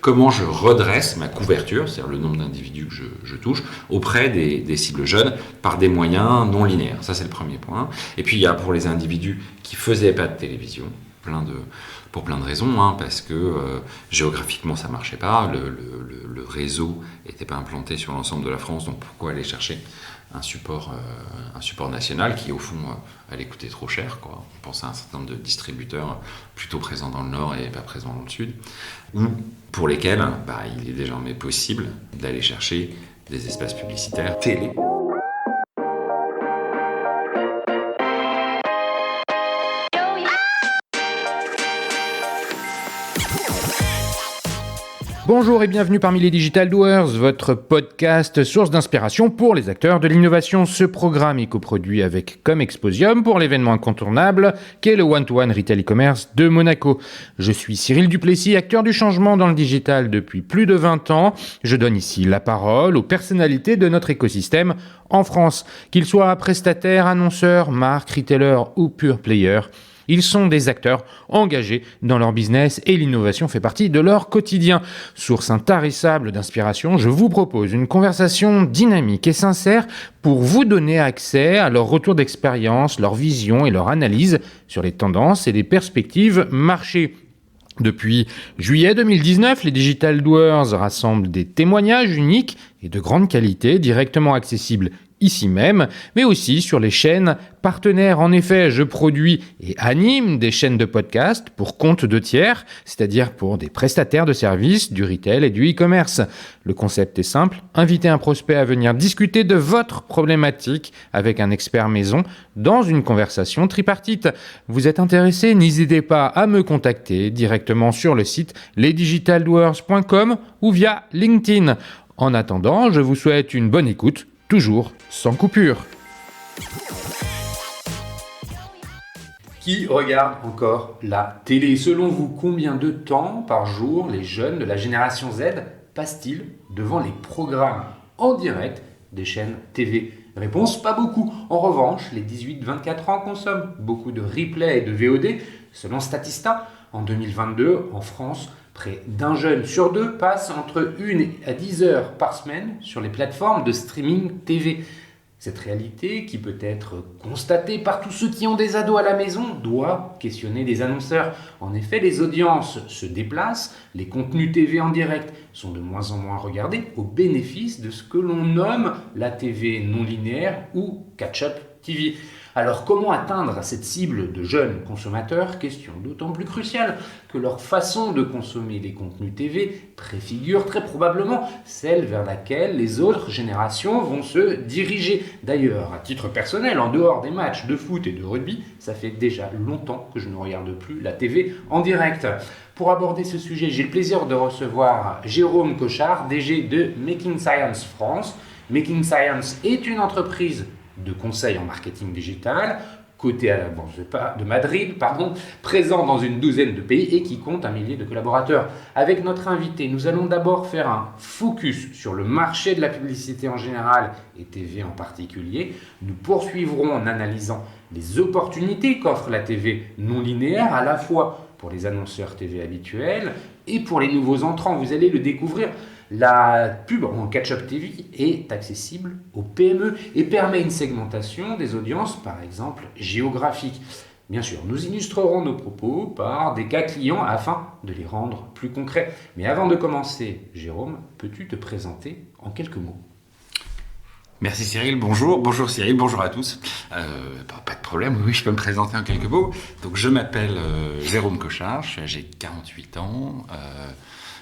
comment je redresse ma couverture, c'est-à-dire le nombre d'individus que je touche, auprès des cibles jeunes par des moyens non linéaires. Ça, c'est le premier point. Et puis, il y a pour les individus qui ne faisaient pas de télévision, pour plein de raisons, parce que géographiquement, ça ne marchait pas, le réseau n'était pas implanté sur l'ensemble de la France, donc pourquoi aller chercher un support national qui, au fond, allait coûter trop cher, quoi. On pense à un certain nombre de distributeurs plutôt présents dans le Nord et pas présents dans le Sud, ou pour lesquels il est désormais possible d'aller chercher des espaces publicitaires télé. Bonjour et bienvenue parmi les Digital Doers, votre podcast source d'inspiration pour les acteurs de l'innovation. Ce programme est coproduit avec Comexposium pour l'événement incontournable qu'est le One-to-One Retail e-commerce de Monaco. Je suis Cyril Duplessis, acteur du changement dans le digital depuis plus de 20 ans. Je donne ici la parole aux personnalités de notre écosystème en France, qu'ils soient prestataires, annonceurs, marques, retailers ou pure players. Ils sont des acteurs engagés dans leur business et l'innovation fait partie de leur quotidien. Source intarissable d'inspiration, je vous propose une conversation dynamique et sincère pour vous donner accès à leur retour d'expérience, leur vision et leur analyse sur les tendances et les perspectives marché. Depuis juillet 2019, les Digital Doers rassemblent des témoignages uniques et de grande qualité directement accessibles ici même, mais aussi sur les chaînes partenaires. En effet, je produis et anime des chaînes de podcast pour compte de tiers, c'est-à-dire pour des prestataires de services, du retail et du e-commerce. Le concept est simple, inviter un prospect à venir discuter de votre problématique avec un expert maison dans une conversation tripartite. Vous êtes intéressé? N'hésitez pas à me contacter directement sur le site lesdigitaldoers.com ou via LinkedIn. En attendant, je vous souhaite une bonne écoute, toujours sans coupure. Qui regarde encore la télé? Selon vous, combien de temps par jour les jeunes de la génération Z passent-ils devant les programmes en direct des chaînes TV? Réponse, pas beaucoup. En revanche, les 18-24 ans consomment beaucoup de replays et de VOD. Selon Statista, en 2022, en France, près d'un jeune sur deux passe entre 1 à 10 heures par semaine sur les plateformes de streaming TV. Cette réalité, qui peut être constatée par tous ceux qui ont des ados à la maison, doit questionner les annonceurs. En effet, les audiences se déplacent, les contenus TV en direct sont de moins en moins regardés au bénéfice de ce que l'on nomme la TV non linéaire ou catch-up TV. Alors comment atteindre cette cible de jeunes consommateurs? Question d'autant plus cruciale que leur façon de consommer les contenus TV préfigure très probablement celle vers laquelle les autres générations vont se diriger. D'ailleurs, à titre personnel, en dehors des matchs de foot et de rugby, ça fait déjà longtemps que je ne regarde plus la TV en direct. Pour aborder ce sujet, j'ai le plaisir de recevoir Jérôme Cochard, DG de Making Science France. Making Science est une entreprise de conseil en marketing digital, coté à la Bourse de Madrid, présent dans une douzaine de pays et qui compte 1 millier de collaborateurs. Avec notre invité, nous allons d'abord faire un focus sur le marché de la publicité en général et TV en particulier. Nous poursuivrons en analysant les opportunités qu'offre la TV non linéaire, à la fois pour les annonceurs TV habituels et pour les nouveaux entrants. Vous allez le découvrir. La pub en catch-up TV est accessible aux PME et permet une segmentation des audiences, par exemple géographiques. Bien sûr, nous illustrerons nos propos par des cas clients afin de les rendre plus concrets. Mais avant de commencer, Jérôme, peux-tu te présenter en quelques mots ? Merci Cyril, bonjour Cyril, bonjour à tous. Pas de problème, oui, je peux me présenter en quelques mots. Donc je m'appelle Jérôme Cochard, j'ai 48 ans.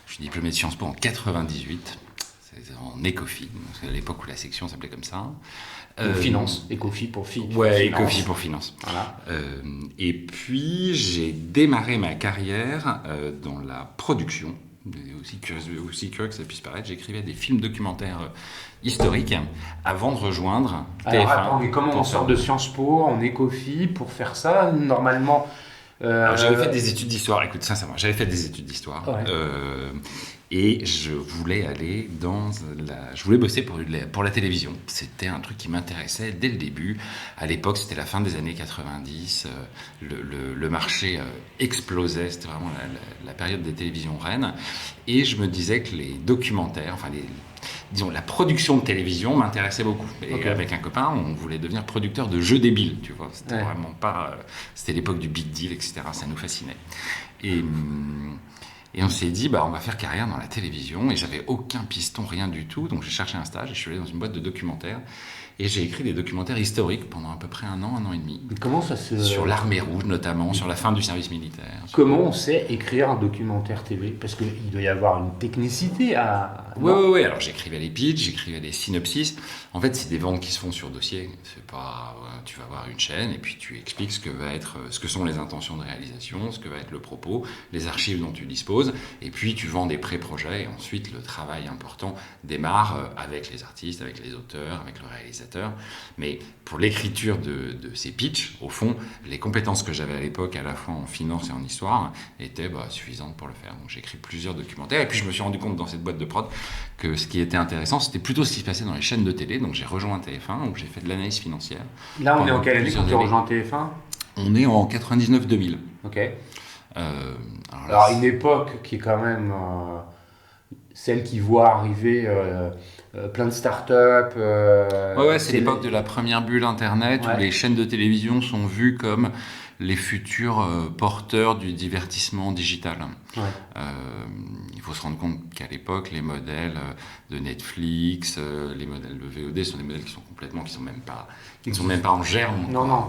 Je suis diplômé de Sciences Po en 98, c'est en Ecofi, à l'époque où la section s'appelait comme ça. Finance, Ecofi pour finance. Ouais, Ecofi pour finance. Voilà. Et puis j'ai démarré ma carrière dans la production, aussi curieux que ça puisse paraître. J'écrivais des films documentaires historiques avant de rejoindre TF1. Alors attends, mais comment on sort de Sciences Po en Ecofi pour faire ça normalement? Alors, j'avais fait des études d'histoire, écoute sincèrement, j'avais fait des études d'histoire. Ouais. Et je voulais aller je voulais bosser pour la télévision. C'était un truc qui m'intéressait dès le début. À l'époque, c'était la fin des années 90. Le marché explosait. C'était vraiment la période des télévisions reines. Et je me disais que les documentaires, disons, la production de télévision m'intéressait beaucoup. Et avec un copain, on voulait devenir producteur de jeux débiles, tu vois. C'était vraiment pas... c'était l'époque du big deal, etc. Ça nous fascinait. Et on s'est dit, on va faire carrière dans la télévision. Et j'avais aucun piston, rien du tout. Donc j'ai cherché un stage et je suis allé dans une boîte de documentaires. Et j'ai écrit des documentaires historiques pendant à peu près un an et demi. Mais comment ça se... Sur l'armée rouge notamment, sur la fin du service militaire. Comment on sait écrire un documentaire TV? Parce qu'il doit y avoir une technicité à... Oui. Alors j'écrivais les pitchs, j'écrivais les synopsis. En fait, c'est des ventes qui se font sur dossier. C'est pas... tu vas voir une chaîne et puis tu expliques ce que sont les intentions de réalisation, ce que va être le propos, les archives dont tu disposes. Et puis tu vends des pré-projets. Et ensuite, le travail important démarre avec les artistes, avec les auteurs, avec le réalisateur. Mais pour l'écriture de ces pitchs, au fond, les compétences que j'avais à l'époque, à la fois en finance et en histoire, étaient suffisantes pour le faire. Donc j'ai écrit plusieurs documentaires et puis je me suis rendu compte dans cette boîte de prod que ce qui était intéressant, c'était plutôt ce qui se passait dans les chaînes de télé. Donc j'ai rejoint TF1 où j'ai fait de l'analyse financière. Là, on est en quelle année quand tu rejoins TF1? On est en 99-2000. Ok. Alors une époque qui est quand même celle qui voit arriver plein de startups. C'est l'époque de la première bulle Internet où les chaînes de télévision sont vues comme les futurs porteurs du divertissement digital. Il faut se rendre compte qu'à l'époque, les modèles de Netflix, les modèles de VOD sont des modèles qui sont même pas en germe. Non.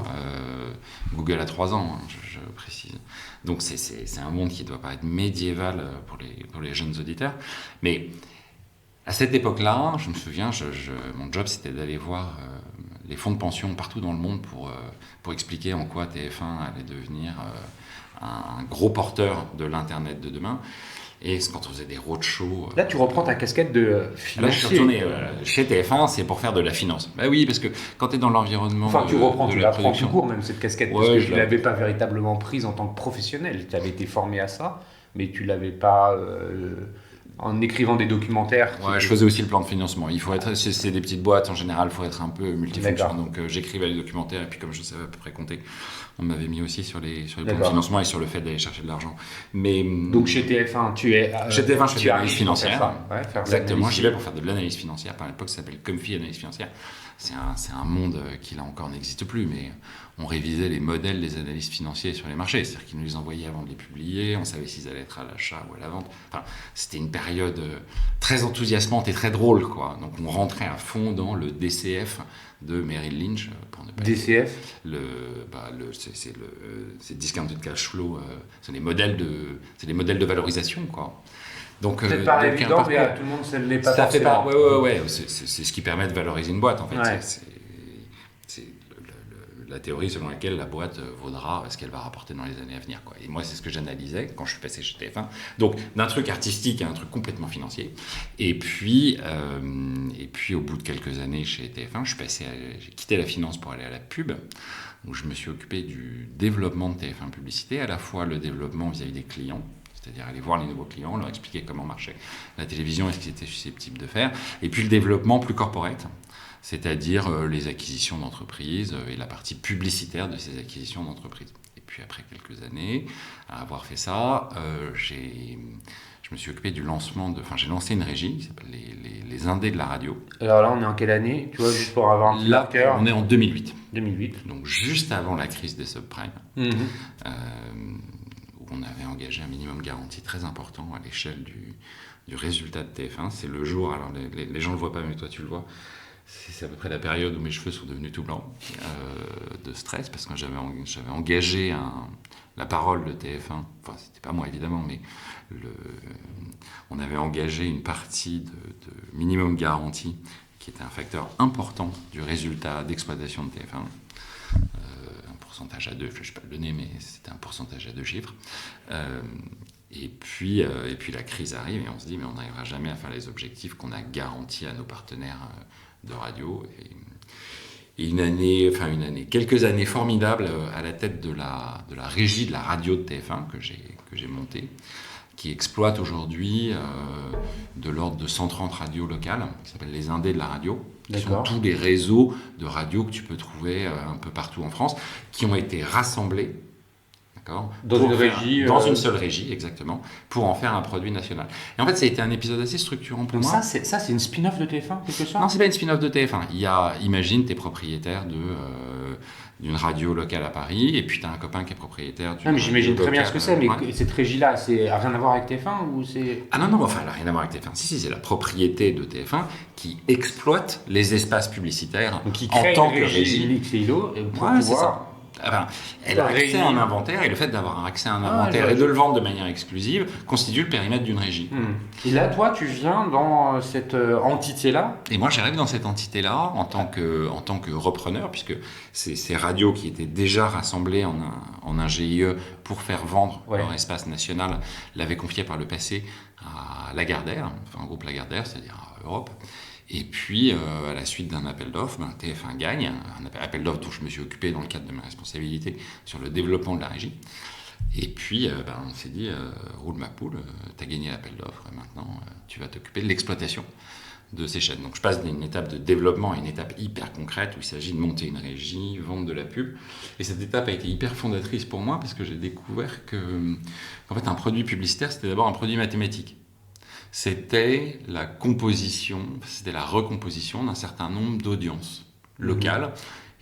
Google a 3 ans, je précise. Donc c'est un monde qui doit paraître médiéval pour les jeunes auditeurs. Mais à cette époque-là, je me souviens, mon job c'était d'aller voir les fonds de pension partout dans le monde pour expliquer en quoi TF1 allait devenir un gros porteur de l'Internet de demain. Et quand on faisait des roadshows... Là, tu reprends ta casquette de financier. Là, je suis retourné chez TF1, c'est pour faire de la finance. Oui, parce que quand tu es dans l'environnement tu la prends tout court, même cette casquette, parce que tu ne l'avais pas véritablement prise en tant que professionnel. Tu avais été formé à ça, mais tu ne l'avais pas... en écrivant des documentaires. Je faisais aussi le plan de financement. C'est des petites boîtes, en général, il faut être un peu multifonction. Donc j'écrivais les documentaires, et puis comme je savais à peu près compter, on m'avait mis aussi sur les plans de financement et sur le fait d'aller chercher de l'argent. Donc chez TF1, chez TF1, je fais de l'analyse financière. Exactement, j'y vais pour faire de l'analyse financière. Par l'époque, ça s'appelle Comfy Analyse financière. C'est un monde qui, là encore, n'existe plus, mais on révisait les modèles des analystes financiers sur les marchés. C'est-à-dire qu'ils nous les envoyaient avant de les publier, on savait s'ils allaient être à l'achat ou à la vente. C'était une période très enthousiasmante et très drôle, quoi. Donc on rentrait à fond dans le DCF de Merrill Lynch, pour ne pas DCF c'est Discounted Cash Flow, c'est les modèles de valorisation, quoi. Donc, peut-être pas évident, mais tout le monde ne l'est pas forcément. C'est ce qui permet de valoriser une boîte, en fait. C'est la théorie selon laquelle la boîte vaudra ce qu'elle va rapporter dans les années à venir, quoi. Et moi, c'est ce que j'analysais quand je suis passé chez TF1. Donc, d'un truc artistique à un truc complètement financier. Et puis au bout de quelques années chez TF1, j'ai quitté la finance pour aller à la pub, où je me suis occupé du développement de TF1 Publicité, à la fois le développement vis-à-vis des clients, c'est-à-dire aller voir les nouveaux clients, leur expliquer comment marchait la télévision et ce qu'ils étaient susceptibles de faire, et puis le développement plus corporate, c'est-à-dire les acquisitions d'entreprises et la partie publicitaire de ces acquisitions d'entreprises. Et puis après quelques années, à avoir fait ça, je me suis occupé du lancement j'ai lancé une régie qui s'appelle les Indés de la radio. Alors là, on est en quelle année? Tu vois, juste pour avoir un marqueur. On est en 2008. 2008. Donc juste avant la crise des subprimes. On avait engagé un minimum garanti très important à l'échelle du résultat de TF1. C'est le jour, alors les gens ne le voient pas, mais toi tu le vois, c'est à peu près la période où mes cheveux sont devenus tout blancs de stress, parce que j'avais engagé la parole de TF1, enfin c'était pas moi évidemment, mais on avait engagé une partie de minimum garanti qui était un facteur important du résultat d'exploitation de TF1. Pourcentage à 2, je ne vais pas le donner, mais c'était un pourcentage à 2 chiffres. Et puis la crise arrive et on se dit mais on n'arrivera jamais à faire les objectifs qu'on a garantis à nos partenaires de radio. Et quelques années formidables à la tête de la régie de la radio de TF1 que j'ai montée, qui exploite aujourd'hui de l'ordre de 130 radios locales, qui s'appellent les Indés de la radio, qui sont D'accord. tous les réseaux de radios que tu peux trouver un peu partout en France, qui ont été rassemblés. D'accord. Dans une régie, Dans une seule régie, exactement, pour en faire un produit national. Et en fait, ça a été un épisode assez structurant pour Donc moi. ça, c'est une spin-off de TF1, quelque sorte? Non, c'est pas une spin-off de TF1. Imagine, t'es propriétaire d'une radio locale à Paris, et puis t'as un copain qui est propriétaire d'une Non, mais j'imagine radio très bien ce locale, que c'est, mais ouais. cette régie-là, c'est rien à voir avec TF1 ou c'est... Ah non, enfin, elle n'a rien à voir avec TF1. Si, c'est la propriété de TF1 qui exploite les espaces publicitaires Donc, il en crée tant une que régie régie. Xilo et pour Ouais, c'est pouvoir... ça. Enfin, elle a accès à un inventaire, et le fait d'avoir accès à un inventaire je- et de le vendre de manière exclusive constitue le périmètre d'une régie. Et là, toi, tu viens dans cette entité-là. Et moi, j'arrive dans cette entité-là en tant que repreneur, puisque ces radios qui étaient déjà rassemblées en un GIE pour faire vendre leur espace national l'avaient confié par le passé à Lagardère, enfin au groupe Lagardère, c'est-à-dire à Europe. Et puis, à la suite d'un appel d'offres, TF1 gagne, un appel d'offres dont je me suis occupé dans le cadre de mes responsabilités sur le développement de la régie. Et puis, on s'est dit, roule ma poule, t'as gagné l'appel d'offres, et maintenant, tu vas t'occuper de l'exploitation de ces chaînes. Donc, je passe d'une étape de développement à une étape hyper concrète, où il s'agit de monter une régie, vendre de la pub. Et cette étape a été hyper fondatrice pour moi, parce que j'ai découvert qu'en fait, un produit publicitaire, c'était d'abord un produit mathématique. C'était la recomposition d'un certain nombre d'audiences locales.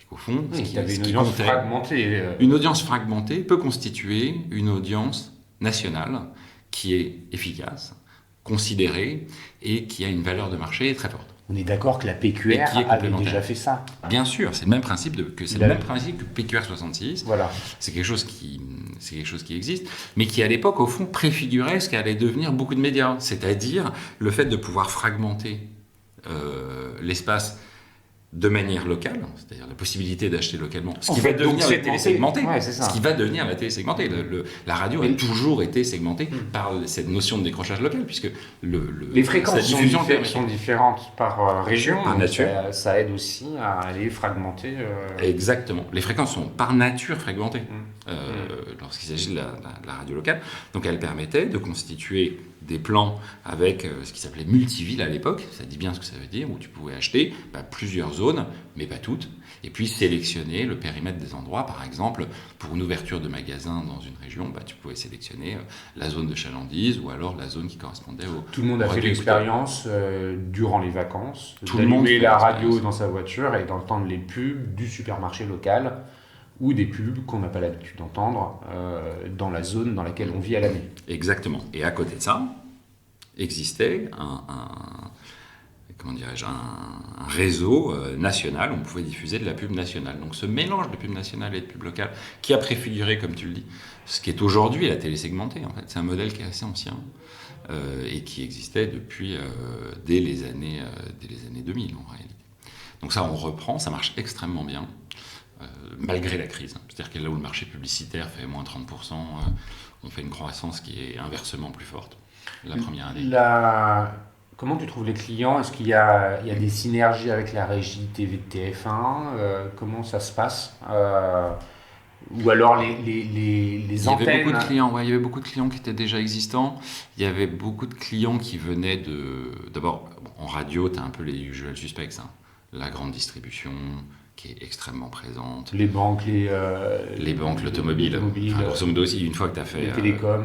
Et qu'au fond, une audience fragmentée. Une audience fragmentée peut constituer une audience nationale qui est efficace, considérée et qui a une valeur de marché très forte. On est d'accord que la PQR avait déjà fait ça. Bien sûr, c'est le même principe que PQR 66. Voilà. C'est quelque chose qui existe, mais qui à l'époque, au fond, préfigurait ce qu'allait devenir beaucoup de médias. C'est-à-dire le fait de pouvoir fragmenter l'espace de manière locale, c'est-à-dire la possibilité d'acheter localement, ce qui va devenir la télé segmentée. Ouais, c'est ça. Ce qui va devenir la télé segmentée. La radio a toujours été segmentée par cette notion de décrochage local, puisque les fréquences sont différentes par région, par nature. Ça aide aussi à aller fragmenter. Exactement. Les fréquences sont par nature fragmentées lorsqu'il s'agit de la radio locale. Donc elle permettait de constituer des plans avec ce qui s'appelait multivilles à l'époque, ça dit bien ce que ça veut dire, où tu pouvais acheter plusieurs zones, mais pas toutes, et puis sélectionner le périmètre des endroits. Par exemple, pour une ouverture de magasin dans une région, tu pouvais sélectionner la zone de chalandise ou alors la zone qui correspondait au... Tout le monde a fait l'expérience durant les vacances, tout le monde d'allumer la radio dans sa voiture et d'entendre les pubs du supermarché local ou des pubs qu'on n'a pas l'habitude d'entendre dans la zone dans laquelle on vit à l'année. Exactement. Et à côté de ça, existait un réseau national où on pouvait diffuser de la pub nationale. Donc ce mélange de pub nationale et de pub locale qui a préfiguré, comme tu le dis, ce qui est aujourd'hui la télé segmentée, en fait. C'est un modèle qui est assez ancien et qui existait depuis dès les années 2000 en réalité. Donc ça, on reprend, ça marche extrêmement bien. Malgré la crise. C'est-à-dire que là où le marché publicitaire fait moins 30%, on fait une croissance qui est inversement plus forte la première année. Comment tu trouves les clients? Est-ce qu'il y a des synergies avec la régie TV de TF1? Comment ça se passe? Ou alors les antennes? Il y avait beaucoup de clients, il y avait beaucoup de clients qui étaient déjà existants. Il y avait beaucoup de clients qui venaient d'abord, en radio, tu as un peu les usual suspects, la grande distribution, qui est extrêmement présente. Les banques, l'automobile. Grosso modo aussi, une fois que tu as fait... Les télécoms.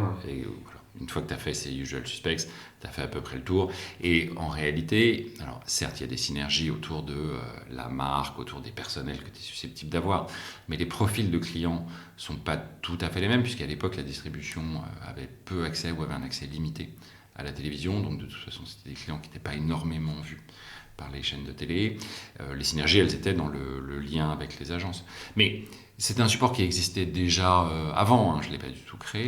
Une fois que tu as fait ces usual suspects, tu as fait à peu près le tour. Et en réalité, alors certes, il y a des synergies autour de la marque, autour des personnels que tu es susceptible d'avoir, mais les profils de clients sont pas tout à fait les mêmes, puisqu'à l'époque, la distribution avait peu accès ou avait un accès limité à la télévision. Donc de toute façon, c'était des clients qui n'étaient pas énormément vus par les chaînes de télé. Les synergies, elles étaient dans le lien avec les agences. Mais c'est un support qui existait déjà avant, je ne l'ai pas du tout créé,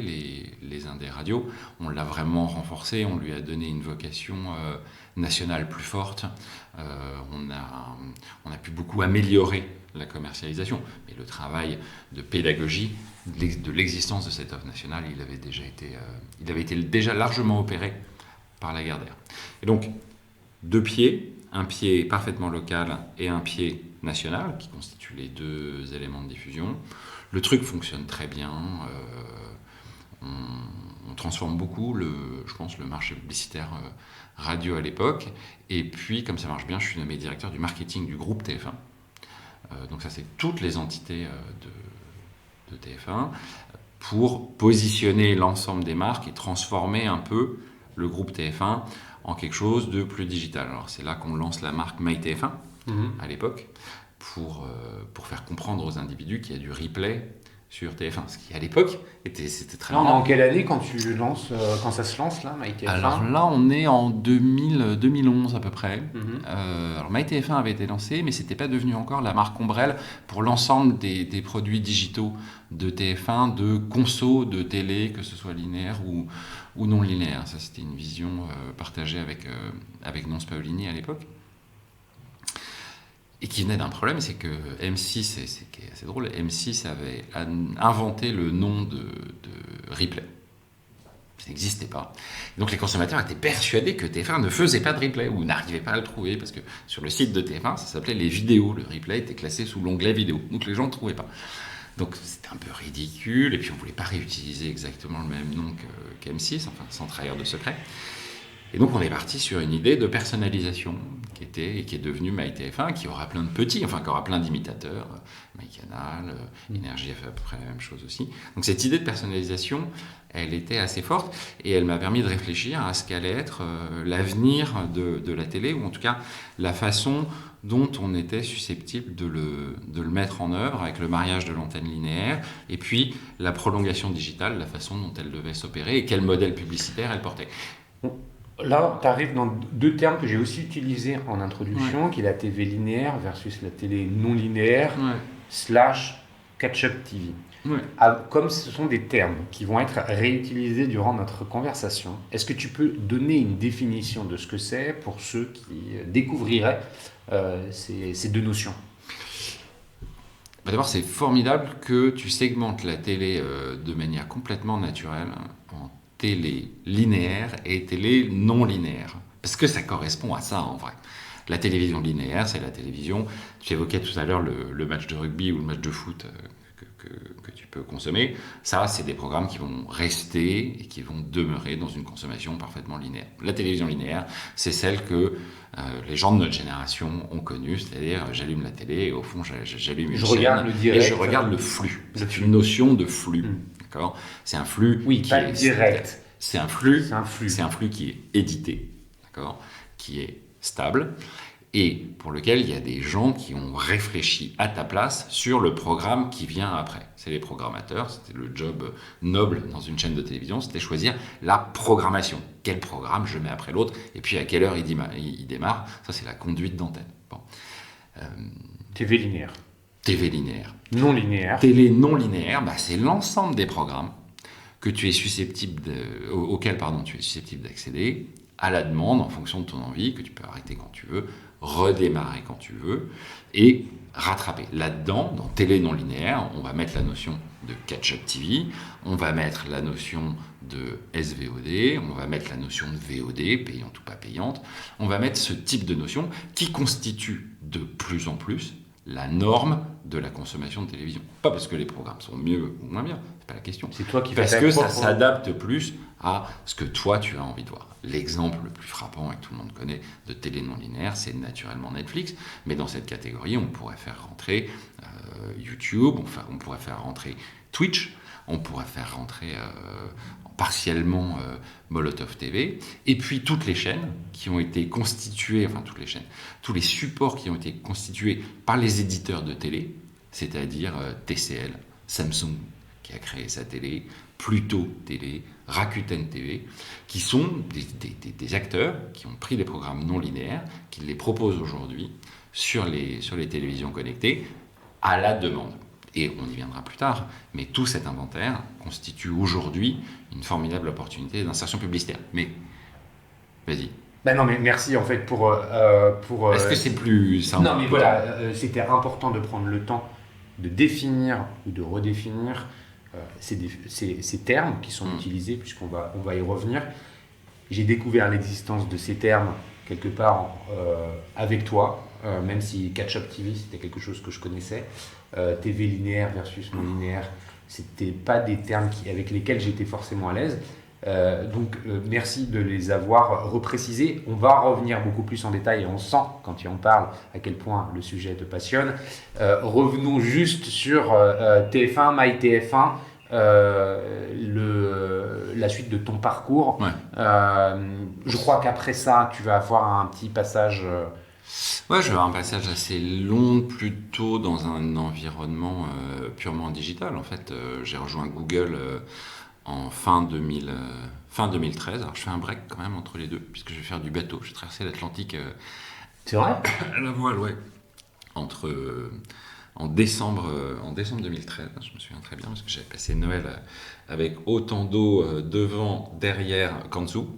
les Indés radios. On l'a vraiment renforcé, on lui a donné une vocation nationale plus forte. On a pu beaucoup améliorer la commercialisation. Mais le travail de pédagogie de l'existence de cette offre nationale, il avait été déjà largement opéré par Lagardère. Et donc, deux pieds, un pied parfaitement local et un pied national, qui constituent les deux éléments de diffusion. Le truc fonctionne très bien. on transforme beaucoup, je pense, le marché publicitaire radio à l'époque. Et puis, comme ça marche bien, je suis nommé directeur du marketing du groupe TF1. Donc ça, c'est toutes les entités de TF1 pour positionner l'ensemble des marques et transformer un peu le groupe TF1 en quelque chose de plus digital. Alors c'est là qu'on lance la marque MyTF1 à l'époque pour faire comprendre aux individus qu'il y a du replay sur TF1, ce qui à l'époque c'était très Non, marrant. en quelle année quand ça se lance là, MyTF1? Alors là, on est en 2011 à peu près. Alors MyTF1 avait été lancé, mais c'était pas devenu encore la marque ombrelle pour l'ensemble des produits digitaux de TF1, de conso, de télé, que ce soit linéaire ou non linéaire. Ça, c'était une vision partagée avec Nonce Paolini à l'époque. Et qui venait d'un problème, c'est que M6, c'est assez drôle, M6 avait inventé le nom de replay. Ça n'existait pas. Donc les consommateurs étaient persuadés que TF1 ne faisait pas de replay ou n'arrivait pas à le trouver parce que sur le site de TF1, ça s'appelait les vidéos. Le replay était classé sous l'onglet vidéo. Donc les gens ne trouvaient pas. Donc c'était un peu ridicule et puis on ne voulait pas réutiliser exactement le même nom qu'M6, enfin sans trahir de secret. Et donc on est parti sur une idée de personnalisation qui est devenue MyTF1, qui aura plein de petits, enfin qui aura plein d'imitateurs, MyCanal, Énergie a fait à peu près la même chose aussi. Donc cette idée de personnalisation, elle était assez forte et elle m'a permis de réfléchir à ce qu'allait être l'avenir de la télé, ou en tout cas la façon dont on était susceptible de le mettre en œuvre avec le mariage de l'antenne linéaire et puis la prolongation digitale, la façon dont elle devait s'opérer et quel modèle publicitaire elle portait. Là, tu arrives dans deux termes que j'ai aussi utilisés en introduction, qui est la TV linéaire versus la télé non linéaire, / catch-up TV. Ouais. Comme ce sont des termes qui vont être réutilisés durant notre conversation, est-ce que tu peux donner une définition de ce que c'est pour ceux qui découvriraient ces deux notions? D'abord, c'est formidable que tu segmentes la télé de manière complètement naturelle en télé linéaire et télé non linéaire. Parce que ça correspond à ça en vrai. La télévision linéaire, c'est la télévision. Tu évoquais tout à l'heure le match de rugby ou le match de foot que tu peux consommer. Ça, c'est des programmes qui vont rester et qui vont demeurer dans une consommation parfaitement linéaire. La télévision linéaire, c'est celle que les gens de notre génération ont connue, c'est-à-dire j'allume la télé et au fond j'allume une chaîne regarde le direct, et je regarde le flux. C'est une notion de flux. D'accord ? C'est un flux qui pas est direct. C'est un flux. C'est un flux Qui est édité, d'accord ? Qui est stable et pour lequel il y a des gens qui ont réfléchi à ta place sur le programme qui vient après. C'est les programmateurs, c'était le job noble dans une chaîne de télévision, c'était choisir la programmation. Quel programme je mets après l'autre et puis à quelle heure il démarre. Ça, c'est la conduite d'antenne. Bon. TV linéaire. TV linéaire. Non linéaire. Télé non linéaire, c'est l'ensemble des programmes que tu es auquel tu es susceptible d'accéder à la demande en fonction de ton envie, que tu peux arrêter quand tu veux, redémarrer quand tu veux et rattraper. Là-dedans, dans télé non linéaire, on va mettre la notion de catch-up TV, on va mettre la notion de SVOD, on va mettre la notion de VOD, payante ou pas payante, on va mettre ce type de notion qui constitue de plus en plus la norme de la consommation de télévision. Pas parce que les programmes sont mieux ou moins bien, c'est pas la question. C'est toi qui fais parce que ça s'adapte plus à ce que toi tu as envie de voir. L'exemple le plus frappant et que tout le monde connaît de télé non linéaire, c'est naturellement Netflix. Mais dans cette catégorie, on pourrait faire rentrer YouTube, on pourrait faire rentrer Twitch, on pourrait faire rentrer partiellement Molotov TV, et puis toutes les chaînes qui ont été constituées, tous les supports qui ont été constitués par les éditeurs de télé, c'est-à-dire TCL, Samsung qui a créé sa télé, Pluto Télé, Rakuten TV, qui sont des acteurs qui ont pris des programmes non linéaires, qui les proposent aujourd'hui sur les télévisions connectées à la demande. Et on y viendra plus tard, mais tout cet inventaire constitue aujourd'hui une formidable opportunité d'insertion publicitaire. Mais, vas-y. Non, mais merci en fait pour Est-ce que c'est plus simple ? Non, mais voilà, c'était important de prendre le temps de définir ou de redéfinir ces termes qui sont utilisés, puisqu'on va y revenir. J'ai découvert l'existence de ces termes quelque part avec toi, même si Catch-up TV, c'était quelque chose que je connaissais. TV linéaire versus non linéaire, c'était pas des termes avec lesquels j'étais forcément à l'aise. Merci de les avoir reprécisés. On va revenir beaucoup plus en détail et on sent, quand tu en parles, à quel point le sujet te passionne. Revenons juste sur TF1, MyTF1, la suite de ton parcours. Ouais. Je crois qu'après ça, tu vas avoir un petit passage... Ouais, je vais avoir un passage assez long, plutôt dans un environnement purement digital. En fait, j'ai rejoint Google en fin 2013. Alors, je fais un break quand même entre les deux, puisque je vais faire du bateau. Je vais traverser l'Atlantique C'est vrai? à la voile, ouais. En décembre 2013, je me souviens très bien, parce que j'avais passé Noël avec autant d'eau devant, derrière qu'en dessous.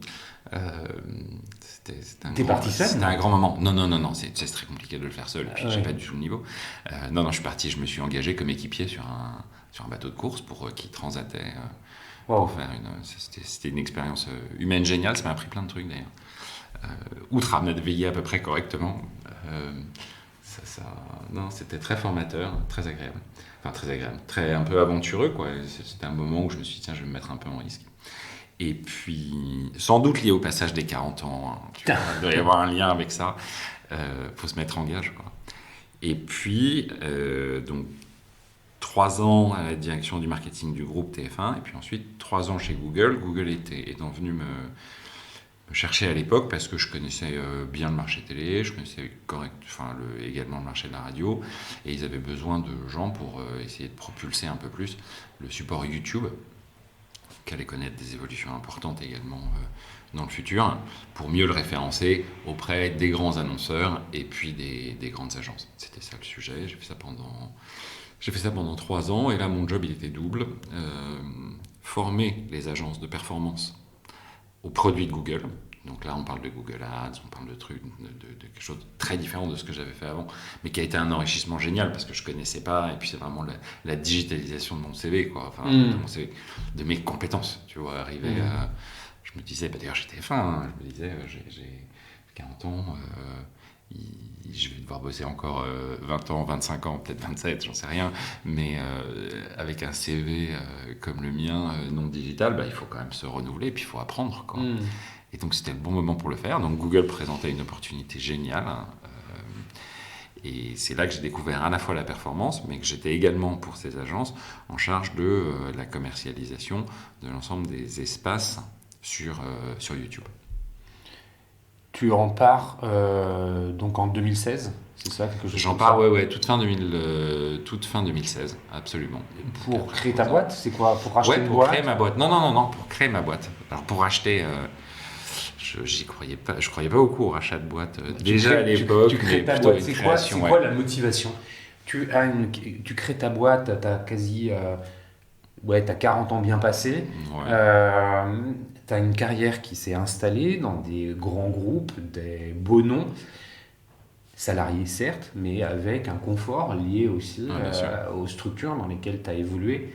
C'était un grand moment. Non, c'est très compliqué de le faire seul, et puis j'ai pas du tout le niveau. Non, je suis parti, je me suis engagé comme équipier sur un bateau de course pour qui transatait. Pour faire c'était une expérience humaine géniale, ça m'a appris plein de trucs d'ailleurs. Outre à naviguer à peu près correctement, non, c'était très formateur, très agréable. Enfin, très agréable, un peu aventureux, quoi. C'était un moment où je me suis dit, tiens, je vais me mettre un peu en risque. Et puis, sans doute lié au passage des 40 ans, hein, il doit y avoir un lien avec ça. Faut se mettre en gage, quoi. Et puis, donc, 3 ans à la direction du marketing du groupe TF1, et puis ensuite 3 ans chez Google. Google étant venu me chercher à l'époque parce que je connaissais bien le marché télé, je connaissais également le marché de la radio, et ils avaient besoin de gens pour essayer de propulser un peu plus le support YouTube, qui allait connaître des évolutions importantes également dans le futur, pour mieux le référencer auprès des grands annonceurs et puis des grandes agences. C'était ça le sujet. J'ai fait ça pendant 3 ans, et là mon job il était double. Former les agences de performance aux produits de Google. Donc là on parle de Google Ads, on parle de trucs, de quelque chose de très différent de ce que j'avais fait avant, mais qui a été un enrichissement génial parce que je connaissais pas, et puis c'est vraiment la digitalisation de mon CV, quoi. Enfin, de mon CV, de mes compétences, tu vois, arriver à... Je me disais, d'ailleurs j'étais fin, hein, je me disais, j'ai 40 ans, je vais devoir bosser encore 20 ans, 25 ans, peut-être 27, j'en sais rien, mais avec un CV comme le mien, non digital, il faut quand même se renouveler, et puis il faut apprendre, quoi. Et donc c'était le bon moment pour le faire. Donc Google présentait une opportunité géniale, et c'est là que j'ai découvert à la fois la performance, mais que j'étais également pour ces agences en charge de la commercialisation de l'ensemble des espaces sur YouTube. Tu en pars donc en 2016, c'est ça, quelque chose? J'en pars, ouais, toute fin 2016, absolument. Pour créer ta boîte, c'est quoi? Pour racheter une boîte? Pour créer ma boîte. Non, pour créer ma boîte. Alors pour acheter, j'y croyais pas. Je croyais pas beaucoup au rachat de boîte. Déjà à l'époque, tu crées ta boîte. C'est quoi la motivation? Tu crées ta boîte, t'as quasi, t'as 40 ans bien passés. Ouais. Tu as une carrière qui s'est installée dans des grands groupes, des beaux noms, salariés certes, mais avec un confort lié aussi aux structures dans lesquelles tu as évolué.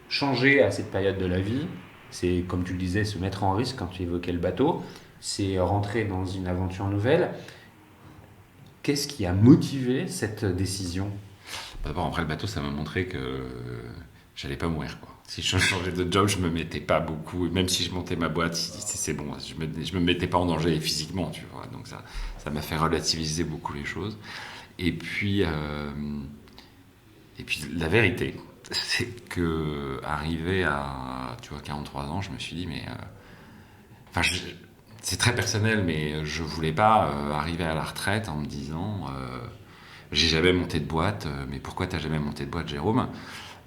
Changer à cette période de la vie, c'est, comme tu le disais, se mettre en risque quand tu évoquais le bateau, c'est rentrer dans une aventure nouvelle. Qu'est-ce qui a motivé cette décision? D'abord, après le bateau, ça m'a montré que j'allais pas mourir, quoi. Si je changeais de job, je me mettais pas beaucoup. Même si je montais ma boîte, c'est bon, je me mettais pas en danger physiquement, tu vois. Donc ça m'a fait relativiser beaucoup les choses. Et puis la vérité, c'est que arrivé à 43 ans, je me suis dit, mais c'est très personnel, mais je voulais pas arriver à la retraite en me disant, j'ai jamais monté de boîte. Mais pourquoi t'as jamais monté de boîte, Jérôme?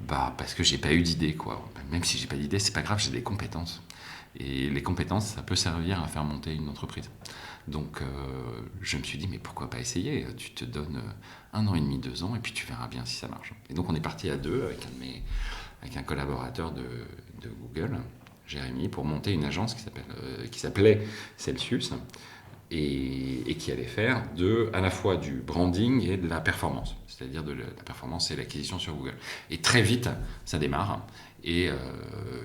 Parce que j'ai pas eu d'idée, quoi. Même si j'ai pas d'idée, c'est pas grave, j'ai des compétences. Et les compétences, ça peut servir à faire monter une entreprise. Donc, je me suis dit, mais pourquoi pas essayer? Tu te donnes 1 an et demi, 2 ans, et puis tu verras bien si ça marche. Et donc, on est parti à 2 avec un collaborateur de Google, Jérémy, pour monter une agence qui s'appelait Celsius, et qui allait faire à la fois du branding et de la performance, c'est-à-dire de la performance et l'acquisition sur Google. Et très vite, ça démarre, et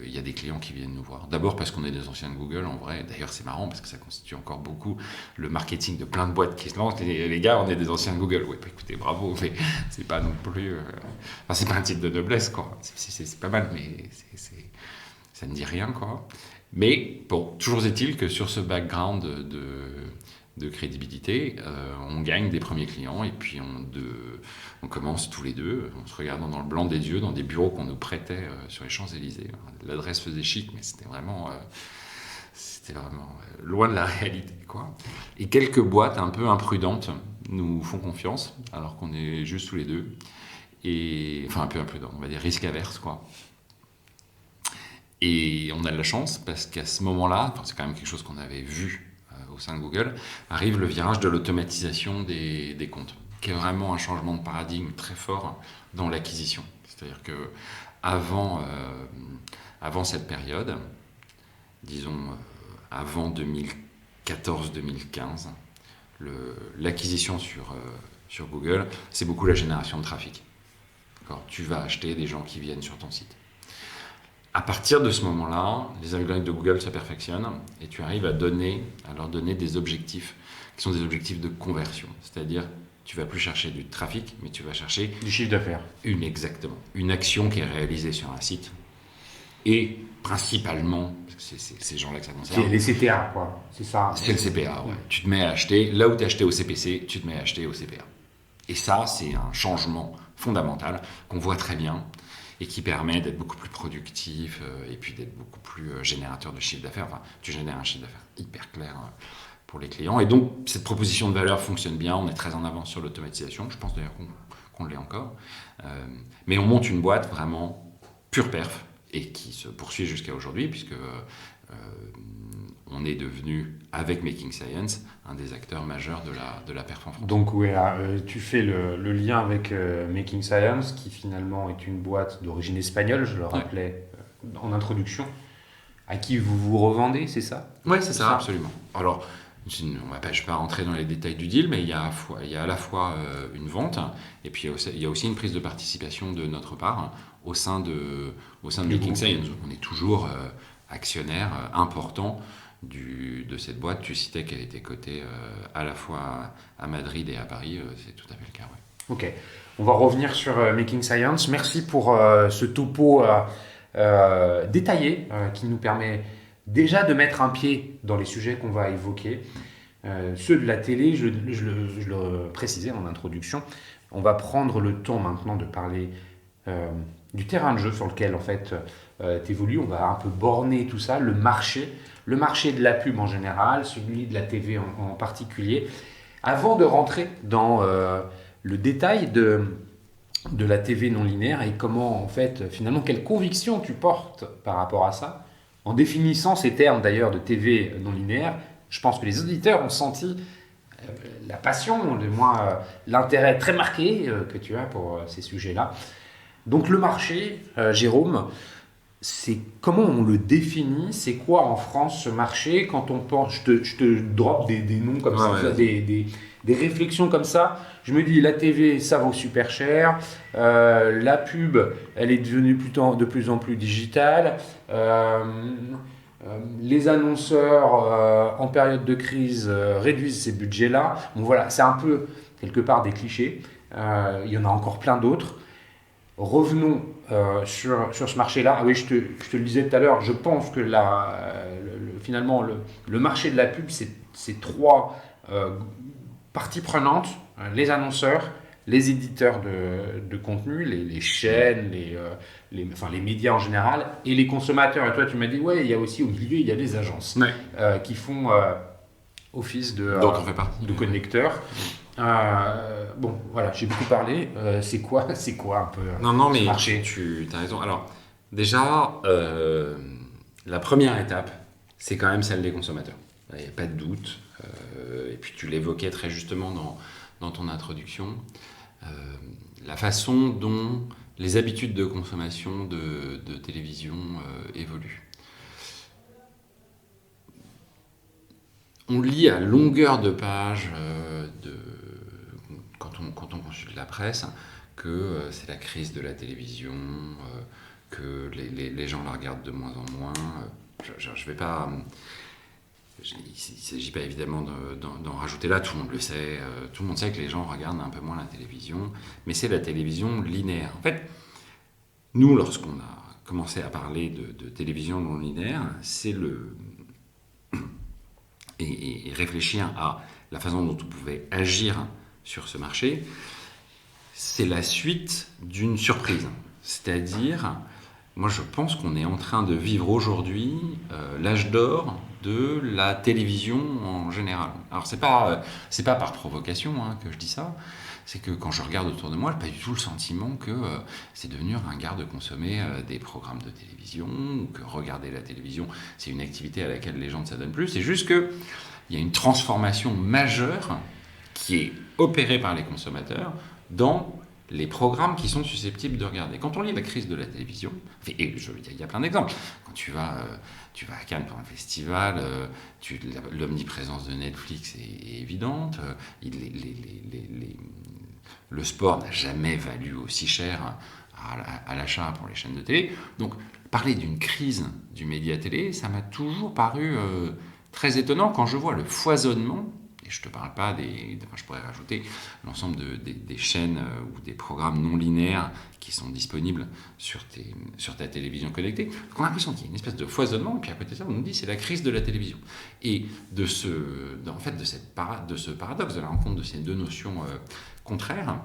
il y a des clients qui viennent nous voir. D'abord parce qu'on est des anciens de Google, en vrai. D'ailleurs, c'est marrant parce que ça constitue encore beaucoup le marketing de plein de boîtes qui se lancent. Les gars, on est des anciens de Google. Oui, écoutez, bravo, mais c'est pas non plus... c'est pas un titre de noblesse, quoi. C'est pas mal, mais ça ne dit rien, quoi. Mais bon, toujours est-il que sur ce background de crédibilité, on gagne des premiers clients et puis on commence tous les deux, en se regardant dans le blanc des yeux, dans des bureaux qu'on nous prêtait sur les Champs-Élysées. L'adresse faisait chic, mais c'était vraiment loin de la réalité, quoi. Et quelques boîtes un peu imprudentes nous font confiance, alors qu'on est juste tous les deux. Enfin, un peu imprudent, on va dire risque averse, quoi. Et on a de la chance parce qu'à ce moment-là, c'est quand même quelque chose qu'on avait vu au sein de Google, arrive le virage de l'automatisation des comptes, qui est vraiment un changement de paradigme très fort dans l'acquisition. C'est-à-dire que avant cette période, disons avant 2014-2015, l'acquisition sur Google, c'est beaucoup la génération de trafic. Tu vas acheter des gens qui viennent sur ton site. À partir de ce moment-là, les algorithmes de Google se perfectionnent et tu arrives à leur donner des objectifs qui sont des objectifs de conversion. C'est-à-dire, tu ne vas plus chercher du trafic, mais tu vas chercher du chiffre d'affaires. Exactement. Une action qui est réalisée sur un site. Et principalement, parce que c'est ces gens-là que ça concerne. C'est les CPA, quoi. C'est ça. C'est le CPA, ouais. Tu te mets à acheter, là où tu as acheté au CPC, tu te mets à acheter au CPA. Et ça, c'est un changement fondamental qu'on voit très bien et qui permet d'être beaucoup plus productif et puis d'être beaucoup plus générateur de chiffre d'affaires. Enfin, tu génères un chiffre d'affaires hyper clair pour les clients. Et donc, cette proposition de valeur fonctionne bien. On est très en avance sur l'automatisation. Je pense d'ailleurs qu'on l'est encore. Mais on monte une boîte vraiment pure perf et qui se poursuit jusqu'à aujourd'hui puisque on est devenu, avec Making Science, un des acteurs majeurs de la perf en France. Donc oui, tu fais le lien avec Making Science, qui finalement est une boîte d'origine espagnole, je le rappelais en introduction, à qui vous vous revendez, c'est ça ? Oui, c'est ça, absolument. Alors, je ne vais pas rentrer dans les détails du deal, mais il y a à la fois une vente, et puis il y a aussi une prise de participation de notre part au sein de Making Science. On est toujours actionnaire important de cette boîte. Tu citais qu'elle était cotée à la fois à Madrid et à Paris, c'est tout à fait le cas. Ouais. Ok, on va revenir sur Making Science. Merci pour ce topo détaillé qui nous permet déjà de mettre un pied dans les sujets qu'on va évoquer. Ceux de la télé, je le précisais en introduction, on va prendre le temps maintenant de parler du terrain de jeu sur lequel en fait tu évolues. On va un peu borner tout ça, le marché de la pub en général, celui de la TV en particulier. Avant de rentrer dans le détail de la TV non linéaire et comment, en fait, finalement, quelles convictions tu portes par rapport à ça, en définissant ces termes d'ailleurs de TV non linéaire, je pense que les auditeurs ont senti la passion, du moins l'intérêt très marqué que tu as pour ces sujets-là. Donc le marché, Jérôme, c'est comment on le définit? C'est quoi en France ce marché? Quand on pense, je te drop des noms comme ça, des réflexions comme ça. Je me dis la TV, ça vaut super cher. La pub, elle est devenue de plus en plus digitale. Les annonceurs en période de crise réduisent ces budgets-là. Bon voilà, c'est un peu quelque part des clichés. Il y en a encore plein d'autres. Revenons sur ce marché-là. Ah oui, je te le disais tout à l'heure, je pense que finalement le marché de la pub, c'est trois parties prenantes, les annonceurs, les éditeurs de contenu, les chaînes, les médias en général, et les consommateurs. Et toi, tu m'as dit, ouais, il y a aussi au milieu, il y a des agences qui font office de connecteurs. Bon, voilà, j'ai beaucoup parlé. C'est quoi un peu mais ce marché? Tu as raison. Alors, déjà, la première étape, c'est quand même celle des consommateurs. Il n'y a pas de doute. Et puis, tu l'évoquais très justement dans ton introduction. La façon dont les habitudes de consommation de télévision évoluent. On lit à longueur de page quand on consulte la presse que c'est la crise de la télévision, que les gens la regardent de moins en moins. Je vais pas... Il ne s'agit pas évidemment d'en rajouter là, tout le monde le sait. Tout le monde sait que les gens regardent un peu moins la télévision, mais c'est la télévision linéaire. En fait, nous, lorsqu'on a commencé à parler de télévision non linéaire, c'est et réfléchir à la façon dont on pouvait agir sur ce marché, c'est la suite d'une surprise. C'est-à-dire, moi je pense qu'on est en train de vivre aujourd'hui l'âge d'or de la télévision en général. Alors c'est pas par provocation que je dis ça, c'est que quand je regarde autour de moi, j'ai pas du tout le sentiment que c'est devenu ringard de consommer des programmes de télévision, ou que regarder la télévision, c'est une activité à laquelle les gens ne s'adonnent plus. C'est juste qu'il y a une transformation majeure qui est opérée par les consommateurs dans les programmes qui sont susceptibles de regarder. Quand on lit la crise de la télévision, et il y a plein d'exemples, quand tu vas à Cannes pour un festival, l'omniprésence de Netflix est évidente, le sport n'a jamais valu aussi cher à l'achat pour les chaînes de télé. Donc, parler d'une crise du média télé, ça m'a toujours paru très étonnant quand je vois le foisonnement. Et je ne te parle pas je pourrais rajouter l'ensemble des chaînes ou des programmes non linéaires qui sont disponibles sur ta télévision connectée. Donc on a l'impression qu'il y a une espèce de foisonnement, et puis à côté de ça, on nous dit que c'est la crise de la télévision. Et de ce paradoxe, de la rencontre de ces deux notions contraires,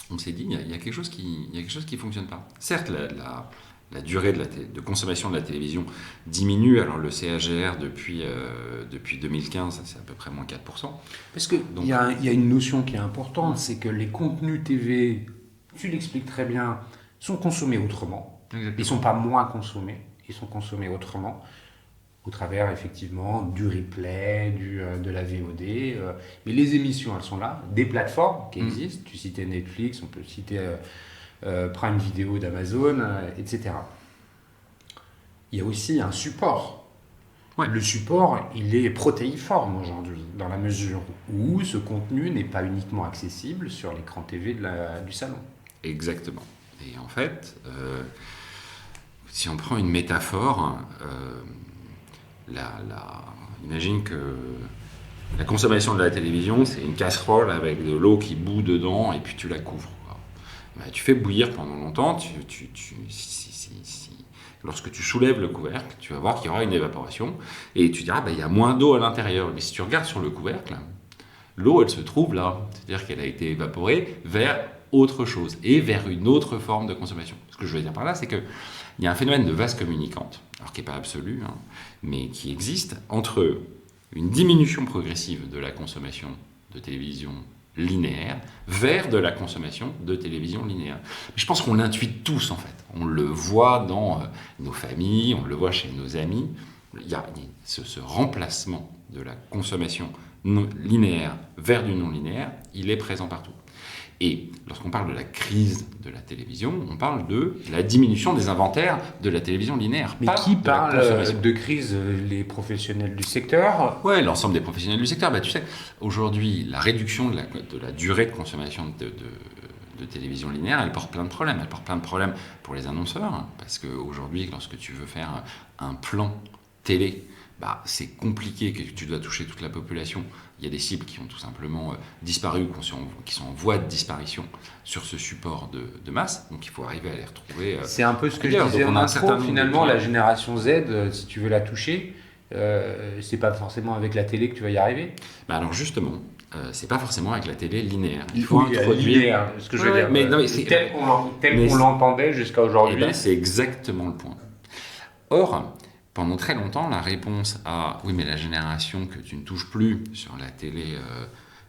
on s'est dit, il y a quelque chose qui ne fonctionne pas. Certes, la durée de consommation de la télévision diminue. Alors le CAGR depuis 2015, c'est à peu près moins 4%. Parce qu'il y a une notion qui est importante, c'est que les contenus TV, tu l'expliques très bien, sont consommés autrement. Exactement. Ils ne sont pas moins consommés, ils sont consommés autrement, au travers effectivement du replay, de la VOD. Mais les émissions, elles sont là, des plateformes qui existent. Tu citais Netflix, on peut citer Prime Video d'Amazon, etc. Il y a aussi un support. Ouais. Le support, il est protéiforme aujourd'hui, dans la mesure où ce contenu n'est pas uniquement accessible sur l'écran TV du salon. Exactement. Et en fait, si on prend une métaphore, imagine que la consommation de la télévision, c'est une casserole avec de l'eau qui bout dedans et puis tu la couvres. Tu fais bouillir pendant longtemps, lorsque tu soulèves le couvercle, tu vas voir qu'il y aura une évaporation, et tu diras, il y a moins d'eau à l'intérieur. Mais si tu regardes sur le couvercle, l'eau, elle se trouve là, c'est-à-dire qu'elle a été évaporée vers autre chose, et vers une autre forme de consommation. Ce que je veux dire par là, c'est qu'il y a un phénomène de vase communicante, alors qui n'est pas absolu, mais qui existe, entre une diminution progressive de la consommation de télévision linéaire vers de la consommation de télévision linéaire. Je pense qu'on l'intuite tous en fait. On le voit dans nos familles, on le voit chez nos amis. Il y a ce remplacement de la consommation linéaire vers du non linéaire, il est présent partout. Et lorsqu'on parle de la crise de la télévision, on parle de la diminution des inventaires de la télévision linéaire. Mais qui parle de crise? Les professionnels du secteur? Oui, l'ensemble des professionnels du secteur. Tu sais, aujourd'hui, la réduction de la durée de consommation de télévision linéaire, elle porte plein de problèmes. Elle porte plein de problèmes pour les annonceurs, parce qu'aujourd'hui, lorsque tu veux faire un plan télé, c'est compliqué, que tu dois toucher toute la population. Il y a des cibles qui ont tout simplement disparu, qui sont en voie de disparition sur ce support de masse. Donc il faut arriver à les retrouver. C'est un peu ce que je disais en intro. Finalement, la génération Z, si tu veux la toucher, c'est pas forcément avec la télé que tu vas y arriver. Alors justement, c'est pas forcément avec la télé linéaire. Il faut introduire linéaire, ce que je veux dire. Mais tel qu'on l'entendait jusqu'à aujourd'hui. C'est exactement le point. Or, pendant très longtemps, la réponse à « oui, mais la génération que tu ne touches plus sur la télé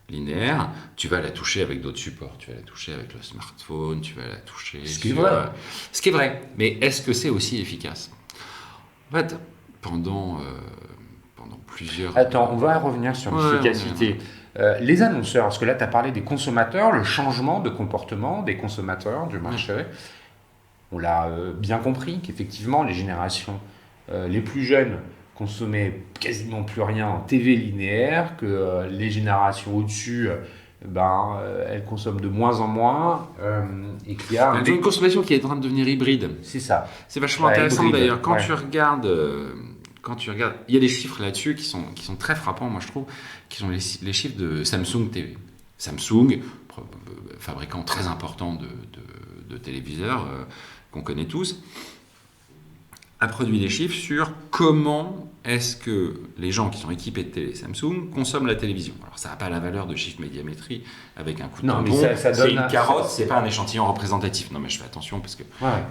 linéaire, tu vas la toucher avec d'autres supports. Tu vas la toucher avec le smartphone, tu vas la toucher Ce qui est vrai. Ce qui est vrai. Mais est-ce que c'est aussi efficace? En fait, pendant plusieurs... Attends, on va revenir sur l'efficacité. Les annonceurs, parce que là, tu as parlé des consommateurs, le changement de comportement des consommateurs du marché. On l'a bien compris qu'effectivement, les générations les plus jeunes consommaient quasiment plus rien en TV linéaire, que les générations au-dessus, elles consomment de moins en moins, et qu'il y a une consommation qui est en train de devenir hybride. C'est ça. C'est vachement intéressant hybride, d'ailleurs. Quand tu regardes, il y a des chiffres là-dessus qui sont très frappants, moi je trouve, qui sont les chiffres de Samsung TV. Samsung, fabricant très important de téléviseurs qu'on connaît tous, a produit des chiffres sur comment est-ce que les gens qui sont équipés de télé Samsung consomment la télévision. Alors ça n'a pas la valeur de chiffre médiamétrie avec un coup de tampon, c'est une carotte, c'est pas un échantillon représentatif. Non mais je fais attention parce que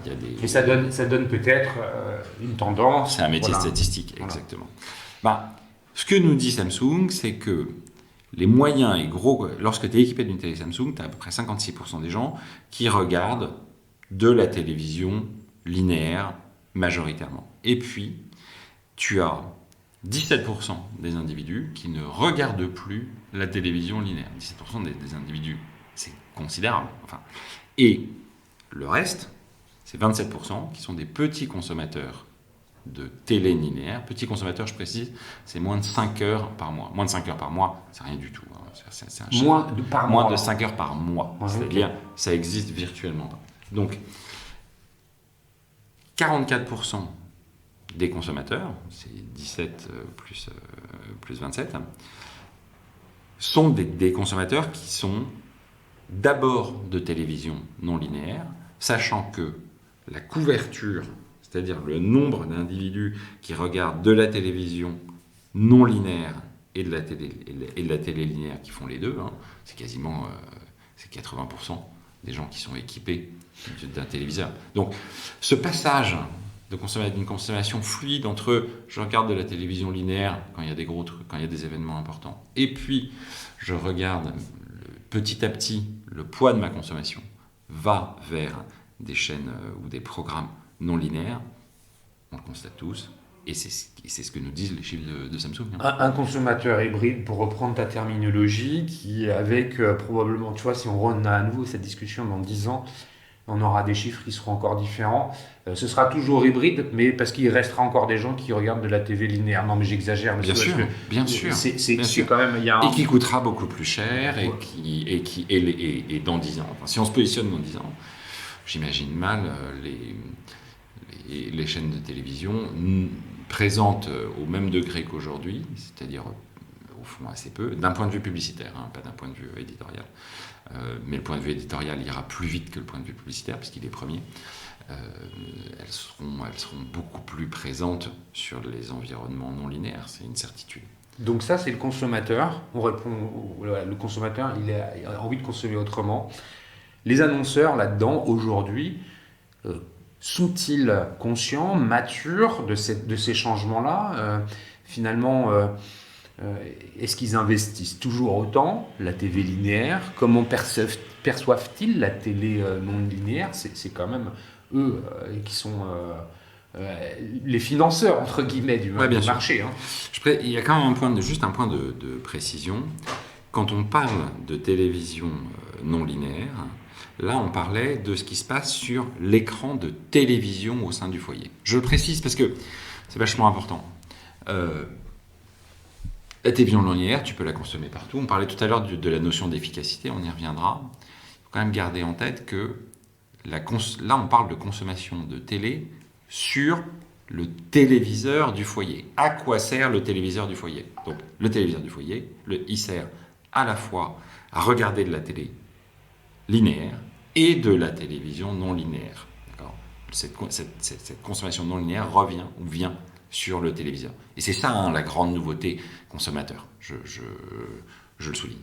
il y a des... Mais ça donne peut-être une tendance. C'est un métier statistique, exactement. Ce que nous dit Samsung, c'est que les moyens et gros... Lorsque tu es équipé d'une télé Samsung, tu as à peu près 56% des gens qui regardent de la télévision linéaire majoritairement. Et puis, tu as 17% des individus qui ne regardent plus la télévision linéaire. 17% des individus, c'est considérable. Et le reste, c'est 27% qui sont des petits consommateurs de télé linéaire. Petits consommateurs, je précise, c'est moins de 5 heures par mois. Moins de 5 heures par mois, c'est rien du tout. C'est moins de 5 heures par mois. Ouais, c'est-à-dire, ça existe virtuellement. Donc, 44% des consommateurs, c'est 17 plus 27, sont des consommateurs qui sont d'abord de télévision non linéaire, sachant que la couverture, c'est-à-dire le nombre d'individus qui regardent de la télévision non linéaire et de la télé linéaire qui font les deux, c'est quasiment 80% des gens qui sont équipés d'un téléviseur. Donc, ce passage d'une consommation fluide entre je regarde de la télévision linéaire quand il y a des gros trucs, quand il y a des événements importants, et puis je regarde petit à petit le poids de ma consommation va vers des chaînes ou des programmes non linéaires, on le constate tous, et c'est ce que nous disent les chiffres de Samsung. Un consommateur hybride, pour reprendre ta terminologie, qui avec probablement, tu vois, si on a à nouveau cette discussion dans 10 ans, on aura des chiffres qui seront encore différents. Ce sera toujours hybride, mais parce qu'il restera encore des gens qui regardent de la TV linéaire. Non, mais j'exagère. Bien sûr, bien sûr. C'est quand même... Et qui coûtera beaucoup plus cher, et dans 10 ans. Enfin, si on se positionne dans 10 ans, j'imagine mal les chaînes de télévision présentes au même degré qu'aujourd'hui, c'est-à-dire au fond assez peu, d'un point de vue publicitaire, pas d'un point de vue éditorial. Mais le point de vue éditorial ira plus vite que le point de vue publicitaire, puisqu'il est premier. Elles seront beaucoup plus présentes sur les environnements non linéaires, c'est une certitude. Donc ça, c'est le consommateur. On répond, le consommateur, il a envie de consommer autrement. Les annonceurs, là-dedans, aujourd'hui, sont-ils conscients, matures de ces changements-là finalement, est-ce qu'ils investissent toujours autant la TV linéaire? Comment perçoivent-ils la télé non linéaire? C'est quand même eux qui sont les financeurs, entre guillemets, du marché. Il y a quand même juste un point de précision. Quand on parle de télévision non linéaire, là, on parlait de ce qui se passe sur l'écran de télévision au sein du foyer. Je le précise parce que c'est vachement important. La télévision non linéaire, tu peux la consommer partout. On parlait tout à l'heure de la notion d'efficacité, on y reviendra. Il faut quand même garder en tête que là, on parle de consommation de télé sur le téléviseur du foyer. À quoi sert le téléviseur du foyer? Donc, le téléviseur du foyer, il sert à la fois à regarder de la télé linéaire et de la télévision non linéaire. D'accord? Cette consommation non linéaire vient sur le téléviseur. Et c'est ça la grande nouveauté consommateur. Je le souligne.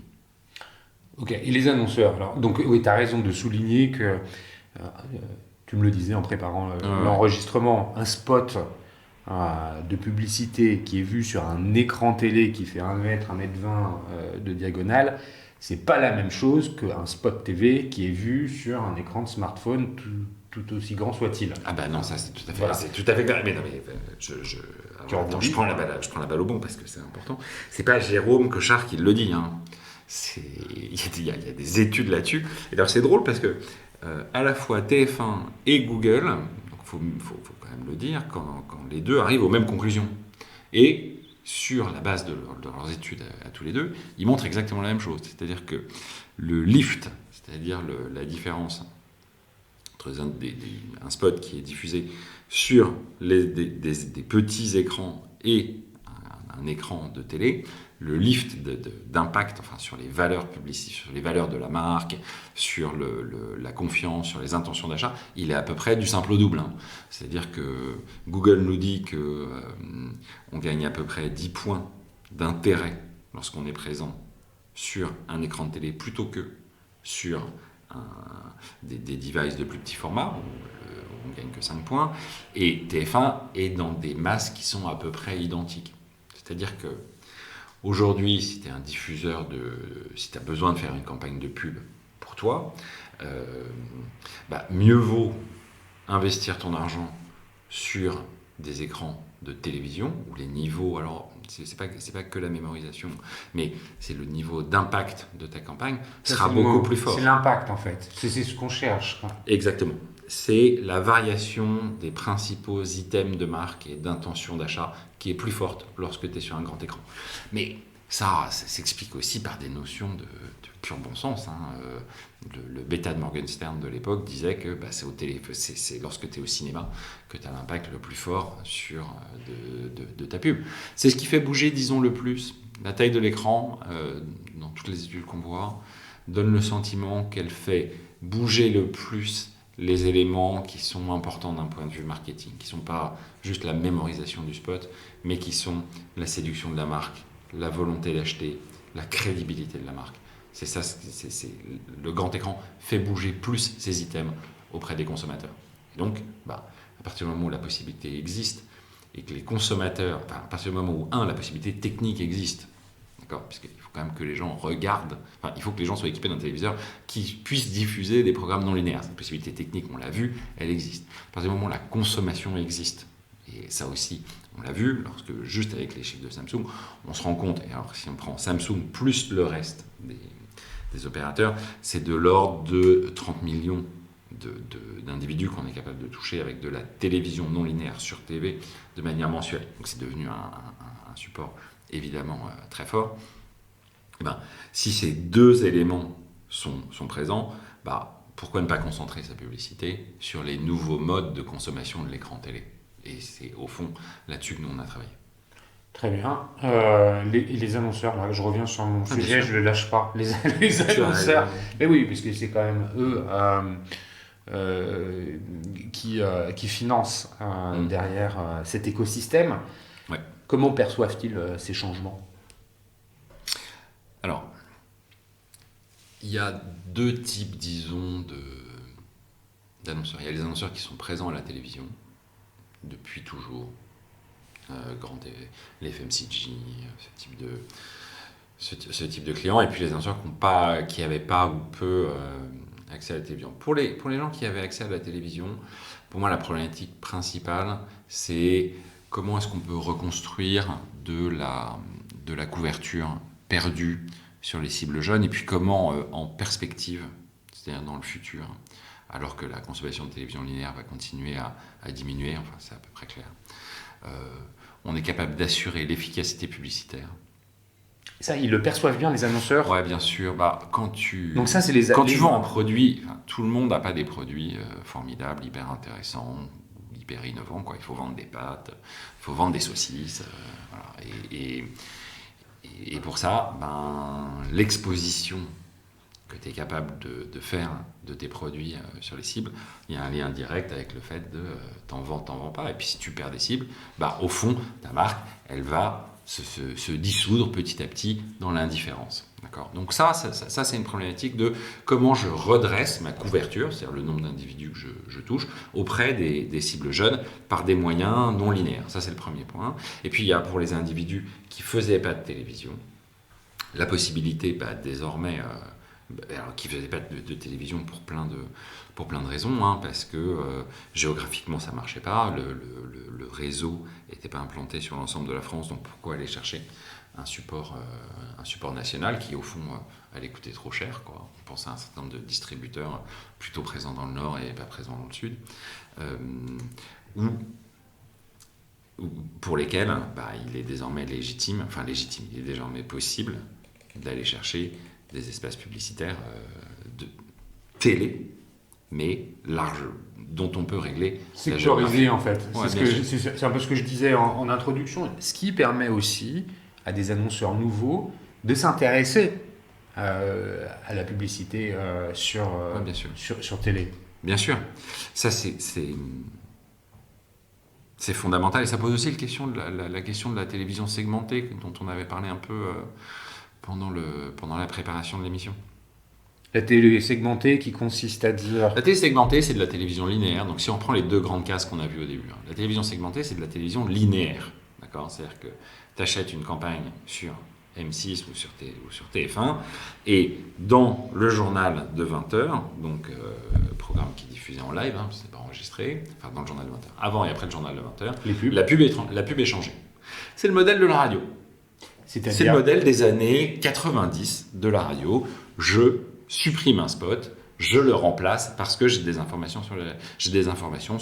Ok, et les annonceurs alors, donc oui, tu as raison de souligner que, tu me le disais en préparant l'enregistrement, un spot de publicité qui est vu sur un écran télé qui fait 1 mètre, 1 mètre 20 de diagonale, c'est pas la même chose qu'un spot TV qui est vu sur un écran de smartphone tout aussi grand soit-il. Ah bah non, ça c'est tout à fait, c'est tout à fait clair. Mais non, mais je prends la balle au bon parce que c'est important. C'est pas Jérôme Cochard qui le dit. Il y a des études là-dessus. Et alors c'est drôle parce que à la fois TF1 et Google, il faut quand même le dire, quand les deux arrivent aux mêmes conclusions. Et sur la base de leurs études à tous les deux, ils montrent exactement la même chose. C'est-à-dire que le lift, c'est-à-dire la différence entre un spot qui est diffusé sur des petits écrans et un écran de télé, le lift d'impact enfin, sur les valeurs publicitaires, sur les valeurs de la marque, sur la confiance, sur les intentions d'achat, il est à peu près du simple au double. Hein. C'est-à-dire que Google nous dit qu'on gagne à peu près 10 points d'intérêt lorsqu'on est présent sur un écran de télé plutôt que sur des devices de plus petit format, où on ne gagne que 5 points, et TF1 est dans des masses qui sont à peu près identiques. C'est-à-dire que aujourd'hui, si tu es un diffuseur, si tu as besoin de faire une campagne de pub pour toi, mieux vaut investir ton argent sur des écrans de télévision, où les niveaux, alors c'est pas que la mémorisation, mais c'est le niveau d'impact de ta campagne sera beaucoup plus fort. C'est l'impact en fait, c'est ce qu'on cherche. Quoi. Exactement. C'est la variation des principaux items de marque et d'intention d'achat qui est plus forte lorsque tu es sur un grand écran. Mais ça s'explique aussi par des notions de pur bon sens. Hein. Le bêta de Morgenstern de l'époque disait que c'est lorsque tu es au cinéma que tu as l'impact le plus fort sur de ta pub. C'est ce qui fait bouger, disons, le plus. La taille de l'écran, dans toutes les études qu'on voit, donne le sentiment qu'elle fait bouger le plus les éléments qui sont importants d'un point de vue marketing, qui ne sont pas juste la mémorisation du spot, mais qui sont la séduction de la marque, la volonté d'acheter, la crédibilité de la marque. C'est ça, le grand écran fait bouger plus ces items auprès des consommateurs. Et donc, à partir du moment où la possibilité existe, et que les consommateurs, à partir du moment où, la possibilité technique existe, d'accord, puisqu'il faut quand même que les gens regardent, il faut que les gens soient équipés d'un téléviseur qui puisse diffuser des programmes non linéaires. Cette possibilité technique, on l'a vu, elle existe. À partir du moment où la consommation existe, et ça aussi, on l'a vu, lorsque juste avec les chiffres de Samsung, on se rend compte, et alors si on prend Samsung plus le reste des opérateurs, c'est de l'ordre de 30 millions d'individus qu'on est capable de toucher avec de la télévision non linéaire sur TV de manière mensuelle. Donc c'est devenu un support évidemment très fort. Si ces deux éléments sont présents, pourquoi ne pas concentrer sa publicité sur les nouveaux modes de consommation de l'écran télé? Et c'est au fond là-dessus que nous on a travaillé. Très bien. Les annonceurs, là, je reviens sur mon sujet, je ne le lâche pas. Les annonceurs, mais oui, puisque c'est quand même eux qui financent derrière cet écosystème. Ouais. Comment perçoivent-ils ces changements? Alors, il y a deux types, disons, d'annonceurs. Il y a les annonceurs qui sont présents à la télévision depuis toujours. Les FMCG, ce type de clients, et puis les annonceurs qui n'avaient pas ou peu accès à la télévision. Pour les gens qui avaient accès à la télévision, pour moi la problématique principale, c'est comment est-ce qu'on peut reconstruire de la couverture perdue sur les cibles jeunes, et puis comment en perspective, c'est-à-dire dans le futur, alors que la consommation de télévision linéaire va continuer à diminuer, enfin c'est à peu près clair, on est capable d'assurer l'efficacité publicitaire. Ça, ils le perçoivent bien, les annonceurs? Ouais, bien sûr. Quand tu vends un produit, tout le monde n'a pas des produits formidables, hyper intéressants, hyper innovants. Quoi. Il faut vendre des pâtes, il faut vendre des saucisses. Voilà. Et pour ça, l'exposition que tu es capable de faire de tes produits sur les cibles, il y a un lien direct avec le fait de t'en vends pas. Et puis si tu perds des cibles, au fond, ta marque, elle va se dissoudre petit à petit dans l'indifférence. D'accord ? Donc ça, c'est une problématique de comment je redresse ma couverture, c'est-à-dire le nombre d'individus que je touche, auprès des cibles jeunes par des moyens non linéaires. Ça, c'est le premier point. Et puis, il y a pour les individus qui ne faisaient pas de télévision, la possibilité désormais... alors, qui ne faisaient pas de télévision pour plein de raisons, parce que géographiquement ça ne marchait pas, le réseau n'était pas implanté sur l'ensemble de la France, donc pourquoi aller chercher un support national qui au fond allait coûter trop cher, quoi. On pense à un certain nombre de distributeurs plutôt présents dans le nord et pas présents dans le sud, pour lesquels il est désormais légitime, il est désormais possible d'aller chercher des espaces publicitaires de télé mais large, dont on peut régler la sectorisé en fait. Ouais, C'est un peu ce que je disais en introduction, ce qui permet aussi à des annonceurs nouveaux de s'intéresser à la publicité bien sûr. sur télé. Bien sûr, ça c'est fondamental et ça pose aussi la question de la télévision segmentée dont on avait parlé un peu pendant la préparation de l'émission. La télé segmentée qui consiste à dire... La télé segmentée, c'est de la télévision linéaire. Donc si on prend les deux grandes cases qu'on a vues au début, la télévision segmentée, c'est de la télévision linéaire. D'accord ? C'est-à-dire que tu achètes une campagne sur M6 ou sur TF1 et dans le journal de 20h, donc programme qui est diffusé en live, c'est pas enregistré, enfin dans le journal de 20h, avant et après le journal de 20h, Les pubs. La pub est changée. C'est le modèle de la radio. C'est le modèle des années 90 de la radio. Je supprime un spot, je le remplace parce que j'ai des informations sur l'éventuel, j'ai des informations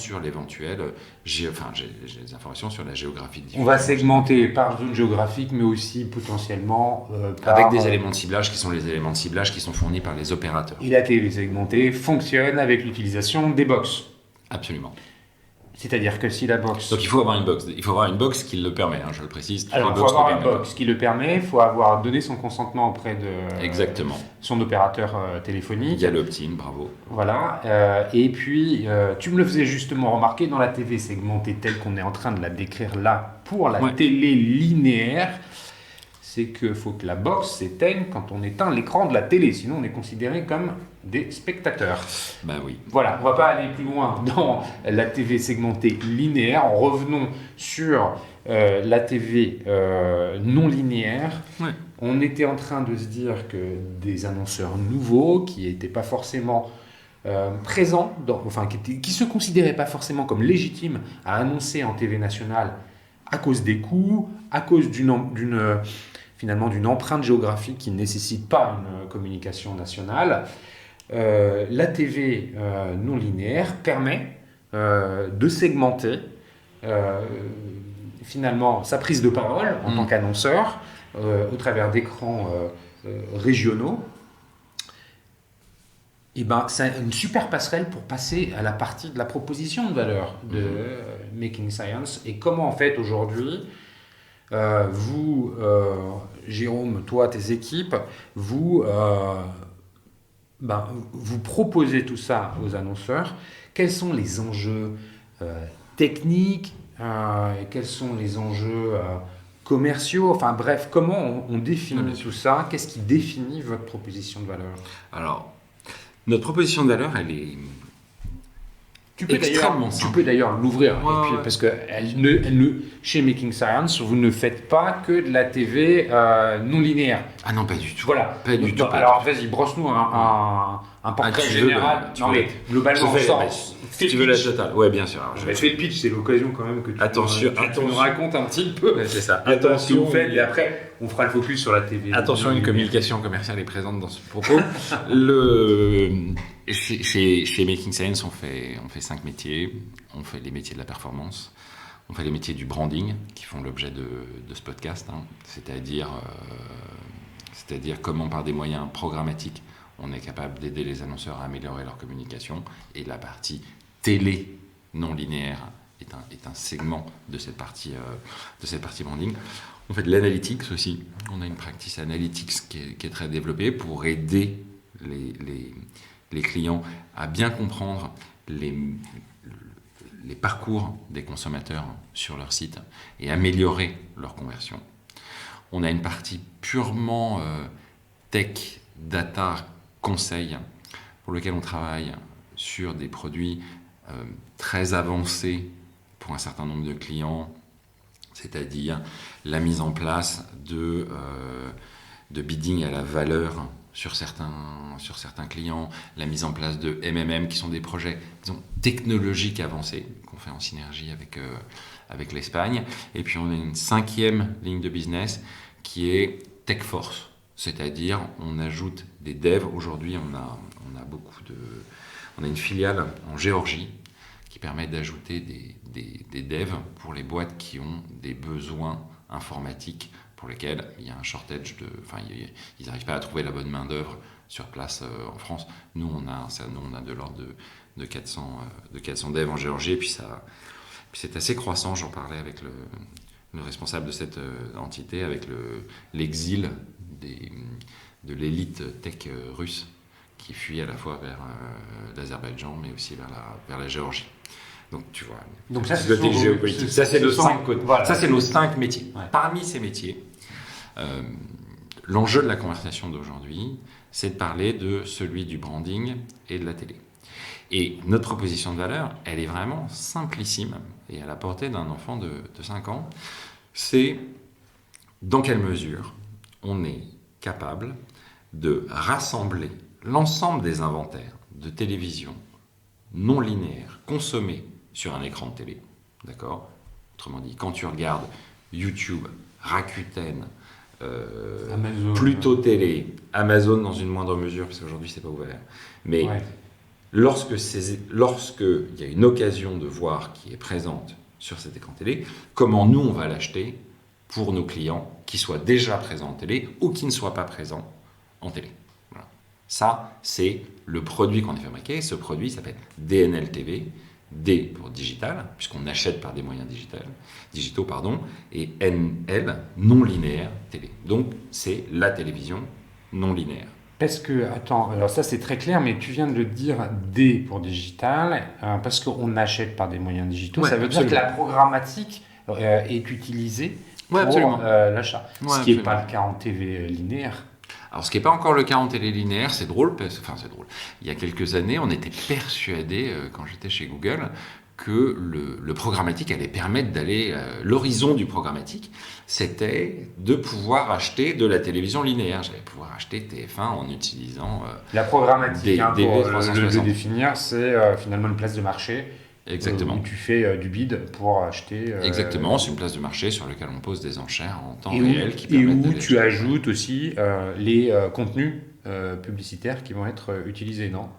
sur la géographie de diffusion. On va segmenter par zone géographique, mais aussi potentiellement avec des éléments de ciblage qui sont les éléments de ciblage qui sont fournis par les opérateurs. Et la télé segmentée fonctionne avec l'utilisation des box. Absolument. C'est-à-dire que si la box... Donc il faut avoir une box. Il faut avoir une box qui le permet, je le précise. Alors il faut avoir une box qui le permet, il faut avoir donné son consentement auprès de Exactement. Son opérateur téléphonique. Il y a l'opt-in, bravo. Voilà. Et puis, tu me le faisais justement remarquer dans la TV segmentée telle qu'on est en train de la décrire là pour la télé linéaire, c'est qu'il faut que la box s'éteigne quand on éteint l'écran de la télé, sinon on est considéré comme des spectateurs. Ben oui. Voilà, on ne va pas aller plus loin dans la TV segmentée linéaire. Revenons sur la TV non linéaire. Ouais. On était en train de se dire que des annonceurs nouveaux qui n'étaient pas forcément présents, qui se considéraient pas forcément comme légitimes à annoncer en TV nationale à cause des coûts, à cause d'une empreinte géographique qui ne nécessite pas une communication nationale. La TV non linéaire permet de segmenter finalement sa prise de parole en tant qu'annonceur au travers d'écrans régionaux. Et c'est une super passerelle pour passer à la partie de la proposition de valeur de Making Science et comment en fait aujourd'hui vous, Jérôme, toi, tes équipes, vous proposez tout ça aux annonceurs. Quels sont les enjeux techniques, quels sont les enjeux commerciaux, enfin bref, comment on définit tout ça? Qu'est-ce qui définit votre proposition de valeur? Alors, notre proposition de valeur, elle est tu peux d'ailleurs l'ouvrir, parce que chez Making Science, vous ne faites pas que de la TV non linéaire. Ah non, pas du tout. Voilà. Pas du tout. Alors vas-y, brosse-nous un portrait général. Mais globalement, si tu veux la totale. Ouais, bien sûr. Je fais le pitch, c'est l'occasion quand même que tu nous racontes un petit peu. Ouais, c'est ça. Attention, ce que vous faites, et après, on fera le focus sur la TV. Attention, une communication commerciale est présente dans ce propos. Chez Making Science, on fait 5 métiers. On fait les métiers de la performance, on fait les métiers du branding qui font l'objet de ce podcast, c'est-à-dire comment par des moyens programmatiques on est capable d'aider les annonceurs à améliorer leur communication, et la partie télé non linéaire est un segment de cette partie branding. On fait de l'analytics aussi, on a une practice analytics qui est très développée pour aider les clients à bien comprendre les parcours des consommateurs sur leur site et améliorer leur conversion. On a une partie purement tech, data, conseil, pour lequel on travaille sur des produits très avancés pour un certain nombre de clients, c'est-à-dire la mise en place de bidding à la valeur sur certains clients, la mise en place de MMM qui sont des projets technologiques avancés qu'on fait en synergie avec l'Espagne. Et puis on a une 5e ligne de business qui est TechForce, c'est-à-dire on ajoute des devs. Aujourd'hui on a une filiale en Géorgie qui permet d'ajouter des devs pour les boîtes qui ont des besoins informatiques pour lesquels il y a un shortage ils n'arrivent pas à trouver la bonne main-d'œuvre sur place en France. Nous, on a de l'ordre de 400 devs en Géorgie, et puis c'est assez croissant. J'en parlais avec le responsable de cette entité, avec l'exil de l'élite tech russe qui fuit à la fois vers l'Azerbaïdjan, mais aussi vers la Géorgie. Donc tu vois, donc ça, c'est côté géopolitique. Ça, c'est nos 5 côtés. Voilà. Ça, c'est nos 5 métiers. Ouais. Parmi ces métiers, l'enjeu de la conversation d'aujourd'hui, c'est de parler de celui du branding et de la télé. Et notre proposition de valeur, elle est vraiment simplissime et à la portée d'un enfant de 5 ans. C'est dans quelle mesure on est capable de rassembler l'ensemble des inventaires de télévision non linéaires consommés sur un écran de télé. D'accord ? Autrement dit, quand tu regardes YouTube, Rakuten, Amazon, Pluto Télé, Amazon dans une moindre mesure, parce qu'aujourd'hui c'est pas ouvert, mais Ouais. lorsque il y a une occasion de voir qui est présente sur cet écran télé, comment nous on va l'acheter pour nos clients qui soient déjà présents en télé ou qui ne soient pas présents en télé. Voilà. Ça, c'est le produit qu'on a fabriqué. Ce produit s'appelle DNL TV, D pour digital, puisqu'on achète par des moyens digitaux, et NL, non linéaire télé. Donc, c'est la télévision non linéaire. Parce que, attends, alors ça c'est très clair, mais tu viens de le dire, D pour digital, parce qu'on achète par des moyens digitaux, Ouais, ça veut absolument. dire que la programmatique est utilisée Ouais, pour absolument. l'achat. Ouais, Ce qui n'est absolument. pas le cas en TV linéaire. Alors, ce qui n'est pas encore le cas en télé linéaire, c'est drôle, c'est drôle. Il y a quelques années, on était persuadé, quand j'étais chez Google, que le programmatique allait permettre d'aller... l'horizon du programmatique, c'était de pouvoir acheter de la télévision linéaire. J'allais pouvoir acheter TF1 en utilisant... La programmatique, Des pour le 360. définir, c'est finalement une place de marché Exactement. où tu fais du bid pour acheter. Exactement, c'est une place de marché sur laquelle on pose des enchères en temps Et réel qui où permettent d'aller tu acheter. ajoutes aussi les contenus publicitaires qui vont être utilisés, non ?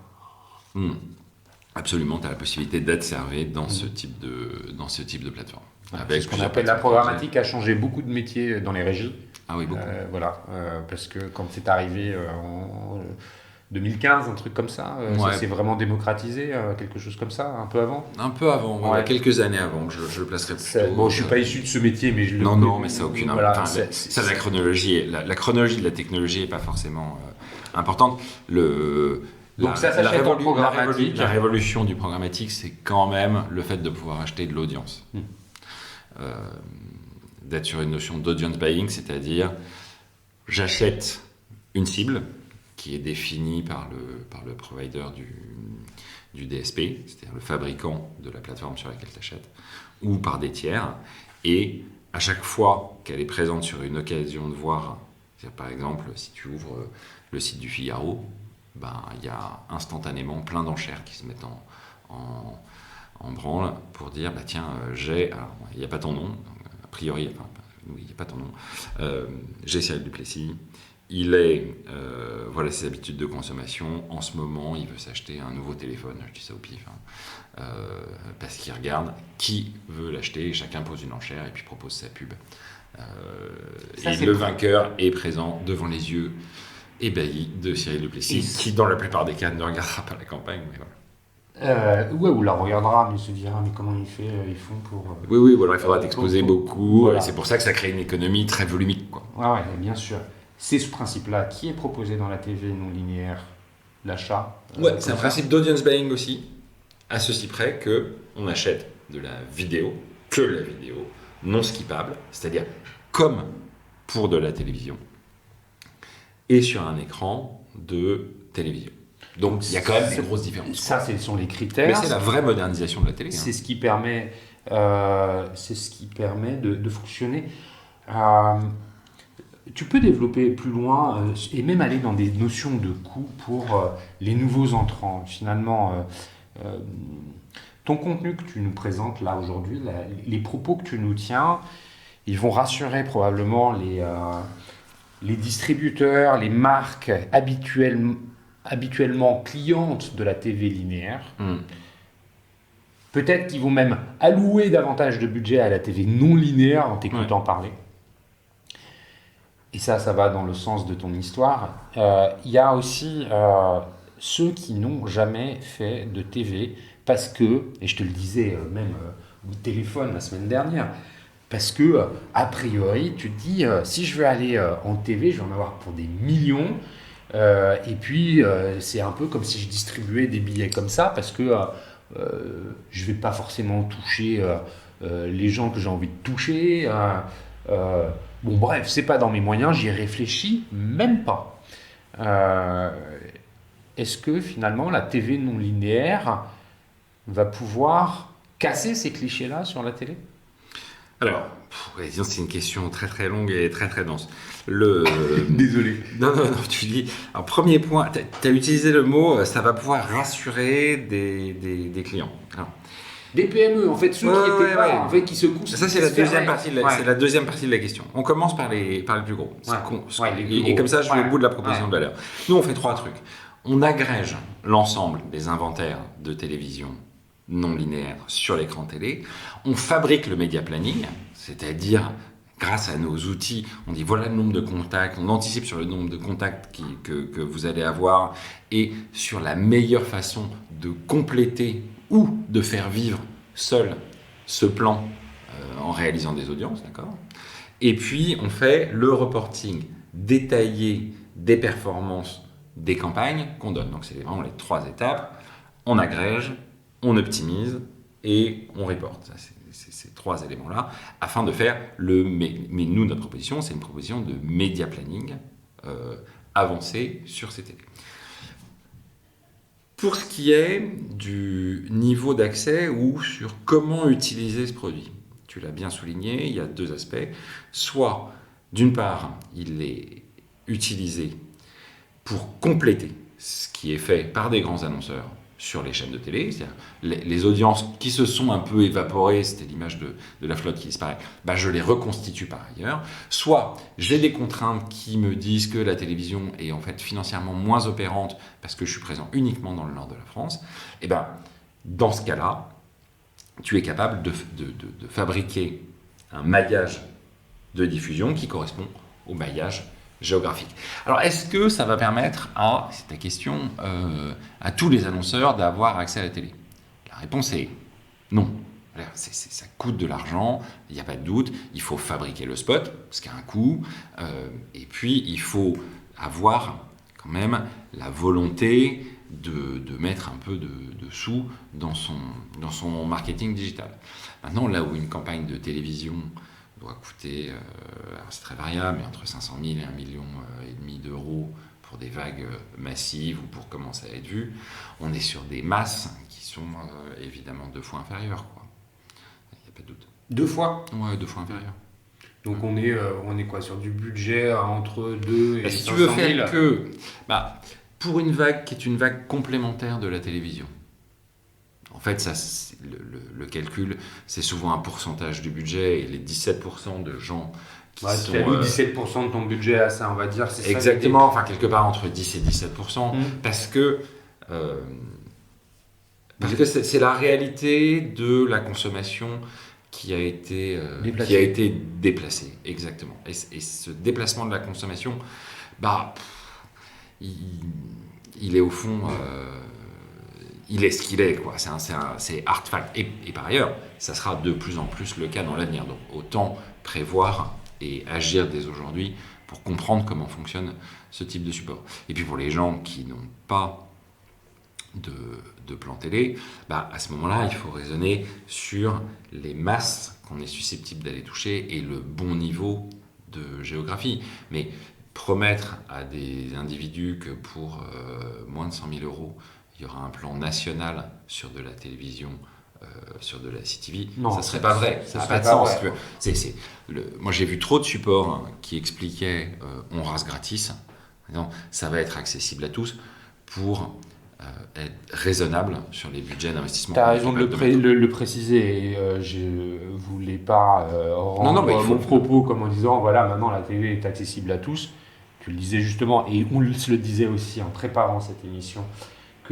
Absolument, tu as la possibilité d'être servi dans ce type de plateforme. C'est ce qu'on appelle la programmatique a changé beaucoup de métiers dans les régies. Ah oui, beaucoup. Voilà, parce que quand c'est arrivé en 2015, un truc comme ça, ça s'est vraiment démocratisé, quelque chose comme ça, un peu avant. Un peu avant, voilà, quelques années avant, je le placerai plutôt. Bon, je suis pas issu de ce métier, mais je le. Non, mais ça n'a aucune voilà, importance. Ça, la chronologie de la technologie n'est pas forcément importante. Donc ça s'achète en programmatique. La révolution du programmatique, c'est quand même le fait de pouvoir acheter de l'audience. D'être sur une notion d'audience buying, c'est-à-dire j'achète une cible qui est définie par le provider du DSP, c'est-à-dire le fabricant de la plateforme sur laquelle tu achètes, ou par des tiers, et à chaque fois qu'elle est présente sur une occasion de voir, c'est-à-dire par exemple si tu ouvres le site du Figaro, il y a instantanément plein d'enchères qui se mettent en branle pour dire tiens, alors il n'y a pas ton nom, a priori, il n'y a pas ton nom, j'ai Cyril Duplessis, voilà ses habitudes de consommation, en ce moment il veut s'acheter un nouveau téléphone, je dis ça au pif, parce qu'il regarde qui veut l'acheter, et chacun pose une enchère et puis propose sa pub. Et le vainqueur est présent devant les yeux ébahi de Cyril Duplessis, qui dans la plupart des cas ne regardera pas la campagne, mais voilà. Ou la regardera, mais il se dira mais comment ils font pour. Oui, voilà, il faudra t'exposer beaucoup, voilà. et c'est pour ça que ça crée une économie très volumique, quoi. Ouais, bien sûr. C'est ce principe-là qui est proposé dans la TV non linéaire, l'achat. C'est un principe d'audience buying aussi, à ceci près que on achète de la vidéo, que la vidéo non skippable, c'est-à-dire comme pour de la télévision, et sur un écran de télévision. Donc il y a quand même des grosses différences. Ça, ce sont les critères. Mais c'est la vraie modernisation de la télé. C'est ce qui permet, de fonctionner. Tu peux développer plus loin et même aller dans des notions de coût pour les nouveaux entrants. Finalement, ton contenu que tu nous présentes là aujourd'hui, les propos que tu nous tiens, ils vont rassurer probablement les distributeurs, les marques habituellement clientes de la TV linéaire. Peut-être qu'ils vont même allouer davantage de budget à la TV non linéaire en t'écoutant parler. et ça va dans le sens de ton histoire, il y a aussi ceux qui n'ont jamais fait de TV parce que, et je te le disais même au téléphone la semaine dernière, parce que, a priori, tu te dis, si je veux aller en TV, je vais en avoir pour des millions. Et puis, c'est un peu comme si je distribuais des billets comme ça, parce que je ne vais pas forcément toucher les gens que j'ai envie de toucher. Bon, bref, c'est pas dans mes moyens, j'y réfléchis même pas. Euh, Est-ce que finalement la TV non linéaire va pouvoir casser ces clichés-là sur la télé? Alors, disons, c'est une question très très longue et très très dense. Le... Désolé. Non, non, non, tu dis. Alors, premier point, tu as utilisé le mot, ça va pouvoir rassurer des clients. Alors, Des PME, en fait, ceux Ouais, qui ouais, étaient pas, ouais. en fait, qui se couchent. ça, c'est la deuxième partie de la, c'est la deuxième partie de la question. On commence par les plus gros. Ouais. Ouais, les plus Et gros. comme ça, je vais Ouais. au bout de la proposition Ouais. de valeur. Nous, on fait trois trucs. On agrège l'ensemble des inventaires de télévision non linéaire sur l'écran télé. On fabrique le média planning, c'est-à-dire grâce à nos outils, on dit voilà le nombre de contacts, on anticipe sur le nombre de contacts que vous allez avoir et sur la meilleure façon de compléter ou de faire vivre seul ce plan en réalisant des audiences, d'accord ? Et puis on fait le reporting détaillé des performances des campagnes qu'on donne. Donc c'est vraiment les trois étapes. On agrège, on optimise et on reporte. Ça, c'est ces trois éléments-là, afin de faire mais nous, notre proposition, c'est une proposition de média planning avancé sur ces télés. Pour ce qui est du niveau d'accès ou sur comment utiliser ce produit, tu l'as bien souligné, il y a deux aspects. Soit, d'une part, il est utilisé pour compléter ce qui est fait par des grands annonceurs sur les chaînes de télé, c'est-à-dire les audiences qui se sont un peu évaporées, c'était l'image de la flotte qui disparaît, je les reconstitue par ailleurs. Soit j'ai des contraintes qui me disent que la télévision est en fait financièrement moins opérante parce que je suis présent uniquement dans le nord de la France, et dans ce cas-là, tu es capable de fabriquer un maillage de diffusion qui correspond au maillage géographique. Alors, est-ce que ça va permettre c'est ta question, à tous les annonceurs d'avoir accès à la télé ? La réponse est non. Ça coûte de l'argent, il n'y a pas de doute. Il faut fabriquer le spot, ce qui a un coût. Et puis, il faut avoir quand même la volonté de mettre un peu de sous dans son marketing digital. Maintenant, là où une campagne de télévision doit coûter, c'est très variable, mais entre 500 000 et 1,5 million d'euros pour des vagues massives ou pour commencer à être vu, on est sur des masses qui sont évidemment 2 fois inférieures. Il n'y a pas de doute. 2 fois ? Ouais, 2 fois inférieures. Donc on est quoi, sur du budget entre 2 et 500 000 ? Si tu veux faire que... pour une vague qui est une vague complémentaire de la télévision, en fait, le calcul, c'est souvent un pourcentage du budget et les 17% de gens qui sont... Tu as mis 17% de ton budget à ça, on va dire. C'est exactement, enfin quelque part entre 10 et 17%, parce que c'est la réalité de la consommation qui a été déplacée. Exactement. Et ce déplacement de la consommation, il est au fond... il est ce qu'il est, quoi. C'est hard fact. Et par ailleurs, ça sera de plus en plus le cas dans l'avenir. Donc autant prévoir et agir dès aujourd'hui pour comprendre comment fonctionne ce type de support. Et puis pour les gens qui n'ont pas de plan télé, à ce moment-là, il faut raisonner sur les masses qu'on est susceptible d'aller toucher et le bon niveau de géographie. Mais promettre à des individus que pour moins de 100 000 euros, il y aura un plan national sur de la télévision, sur de la CTV, ça ne serait pas vrai. Ça n'a pas de sens. Moi, j'ai vu trop de supports qui expliquaient on rase gratis. Non, ça va être accessible à tous pour être raisonnable sur les budgets d'investissement. Tu as raison de le préciser. Je ne voulais pas rendre mon propos comme en disant voilà, maintenant la télé est accessible à tous. Tu le disais justement, et on se le disait aussi en préparant cette émission,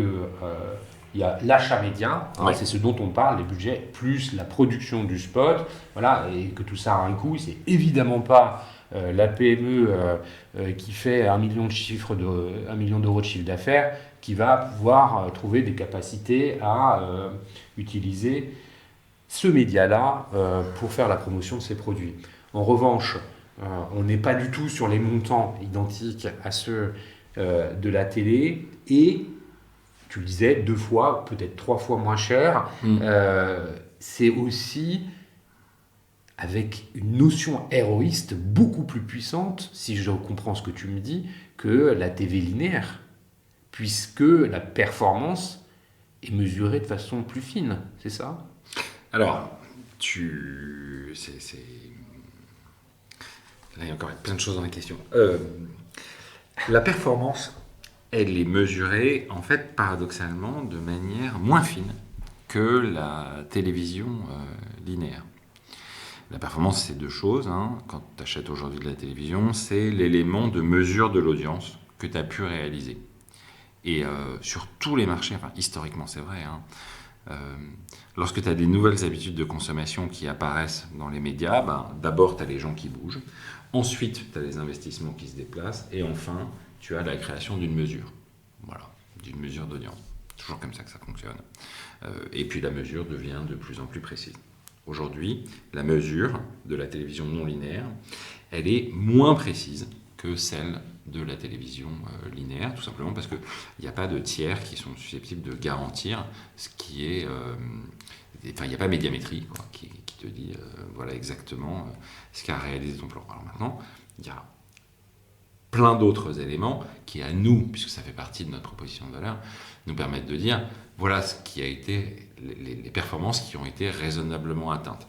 il y a l'achat média, c'est ce dont on parle, les budgets, plus la production du spot, voilà, et que tout ça a un coût. C'est évidemment pas la PME qui fait 1 million de 1 million d'euros de chiffre d'affaires qui va pouvoir trouver des capacités à utiliser ce média-là pour faire la promotion de ses produits. En revanche, on n'est pas du tout sur les montants identiques à ceux de la télé et tu le disais, 2 fois, peut-être 3 fois moins cher. C'est aussi avec une notion héroïste beaucoup plus puissante, si je comprends ce que tu me dis, que la TV linéaire, puisque la performance est mesurée de façon plus fine, c'est ça ? Alors, là, il y a encore plein de choses dans la question. La performance, elle est mesurée, en fait, paradoxalement, de manière moins fine que la télévision linéaire. La performance, c'est 2 choses. Quand tu achètes aujourd'hui de la télévision, c'est l'élément de mesure de l'audience que tu as pu réaliser. Et sur tous les marchés, enfin historiquement c'est vrai, lorsque tu as des nouvelles habitudes de consommation qui apparaissent dans les médias, d'abord tu as les gens qui bougent, ensuite tu as les investissements qui se déplacent, et enfin tu as la création d'une mesure. Voilà, d'une mesure d'audience. Toujours comme ça que ça fonctionne. Et puis la mesure devient de plus en plus précise. Aujourd'hui, la mesure de la télévision non linéaire, elle est moins précise que celle de la télévision linéaire, tout simplement parce qu'il n'y a pas de tiers qui sont susceptibles de garantir ce qui est... Enfin, il n'y a pas médiamétrie qui te dit voilà exactement ce qu'a réalisé ton plan. Alors maintenant, il y a plein d'autres éléments qui, à nous, puisque ça fait partie de notre proposition de valeur, nous permettent de dire voilà ce qui a été les performances qui ont été raisonnablement atteintes.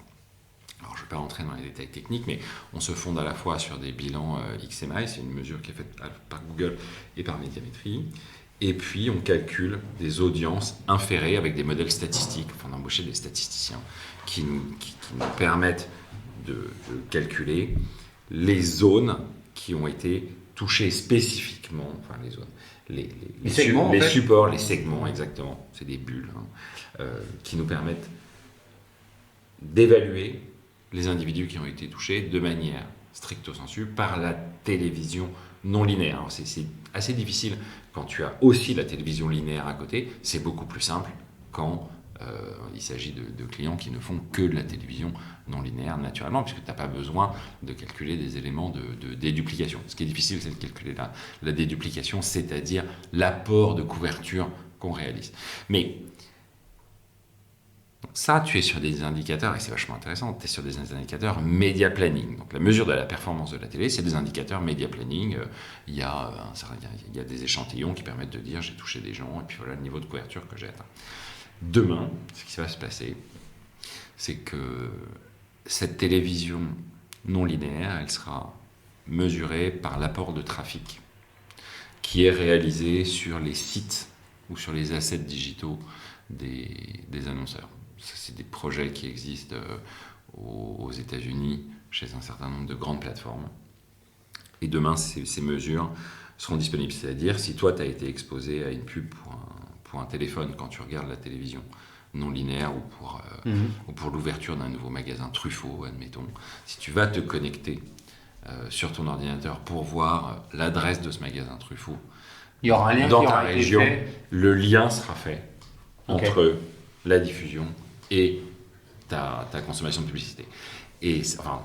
Alors, je ne vais pas rentrer dans les détails techniques, mais on se fonde à la fois sur des bilans XMI, c'est une mesure qui est faite par Google et par Médiamétrie, et puis on calcule des audiences inférées avec des modèles statistiques, enfin d'embaucher des statisticiens qui nous permettent de calculer les zones qui ont été touchées spécifiquement, enfin les zones, les segments, les supports, les segments exactement, c'est des bulles, qui nous permettent d'évaluer les individus qui ont été touchés de manière stricto sensu par la télévision non linéaire. Alors c'est assez difficile quand tu as aussi la télévision linéaire à côté, c'est beaucoup plus simple quand il s'agit de clients qui ne font que de la télévision non linéaire naturellement, puisque tu n'as pas besoin de calculer des éléments de déduplication. Ce qui est difficile, c'est de calculer la déduplication, c'est-à-dire l'apport de couverture qu'on réalise. Mais ça, tu es sur des indicateurs, et c'est vachement intéressant, tu es sur des indicateurs média planning. Donc la mesure de la performance de la télé, c'est des indicateurs média planning. Il y a des échantillons qui permettent de dire j'ai touché des gens, et puis voilà le niveau de couverture que j'ai atteint. Demain, ce qui va se passer, c'est que cette télévision non linéaire, elle sera mesurée par l'apport de trafic qui est réalisé sur les sites ou sur les assets digitaux des annonceurs. Ça, c'est des projets qui existent aux États-Unis chez un certain nombre de grandes plateformes. Et demain, ces mesures seront disponibles. C'est-à-dire, si toi, tu as été exposé à une pub pour un téléphone quand tu regardes la télévision non linéaire ou pour l'ouverture d'un nouveau magasin Truffaut, admettons, si tu vas te connecter sur ton ordinateur pour voir l'adresse de ce magasin Truffaut, il y aura un lien dans qui ta aura été région, fait. le lien sera fait entre la diffusion et ta consommation de publicité. Et ça,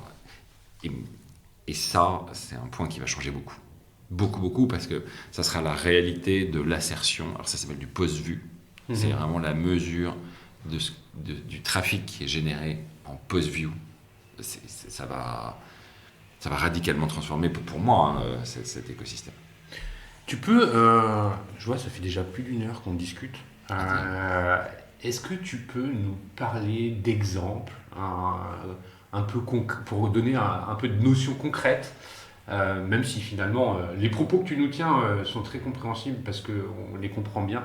c'est un point qui va changer beaucoup. Beaucoup, parce que ça sera la réalité de l'assertion. Alors ça s'appelle du post-vue. C'est vraiment la mesure du trafic qui est généré en post-view. Ça va radicalement transformer, pour moi, cet écosystème. Tu peux, je vois, ça fait déjà plus d'1 heure qu'on discute. Est-ce que tu peux nous parler d'exemples, un peu pour donner un peu de notions concrètes, même si finalement les propos que tu nous tiens sont très compréhensibles parce qu'on les comprend bien.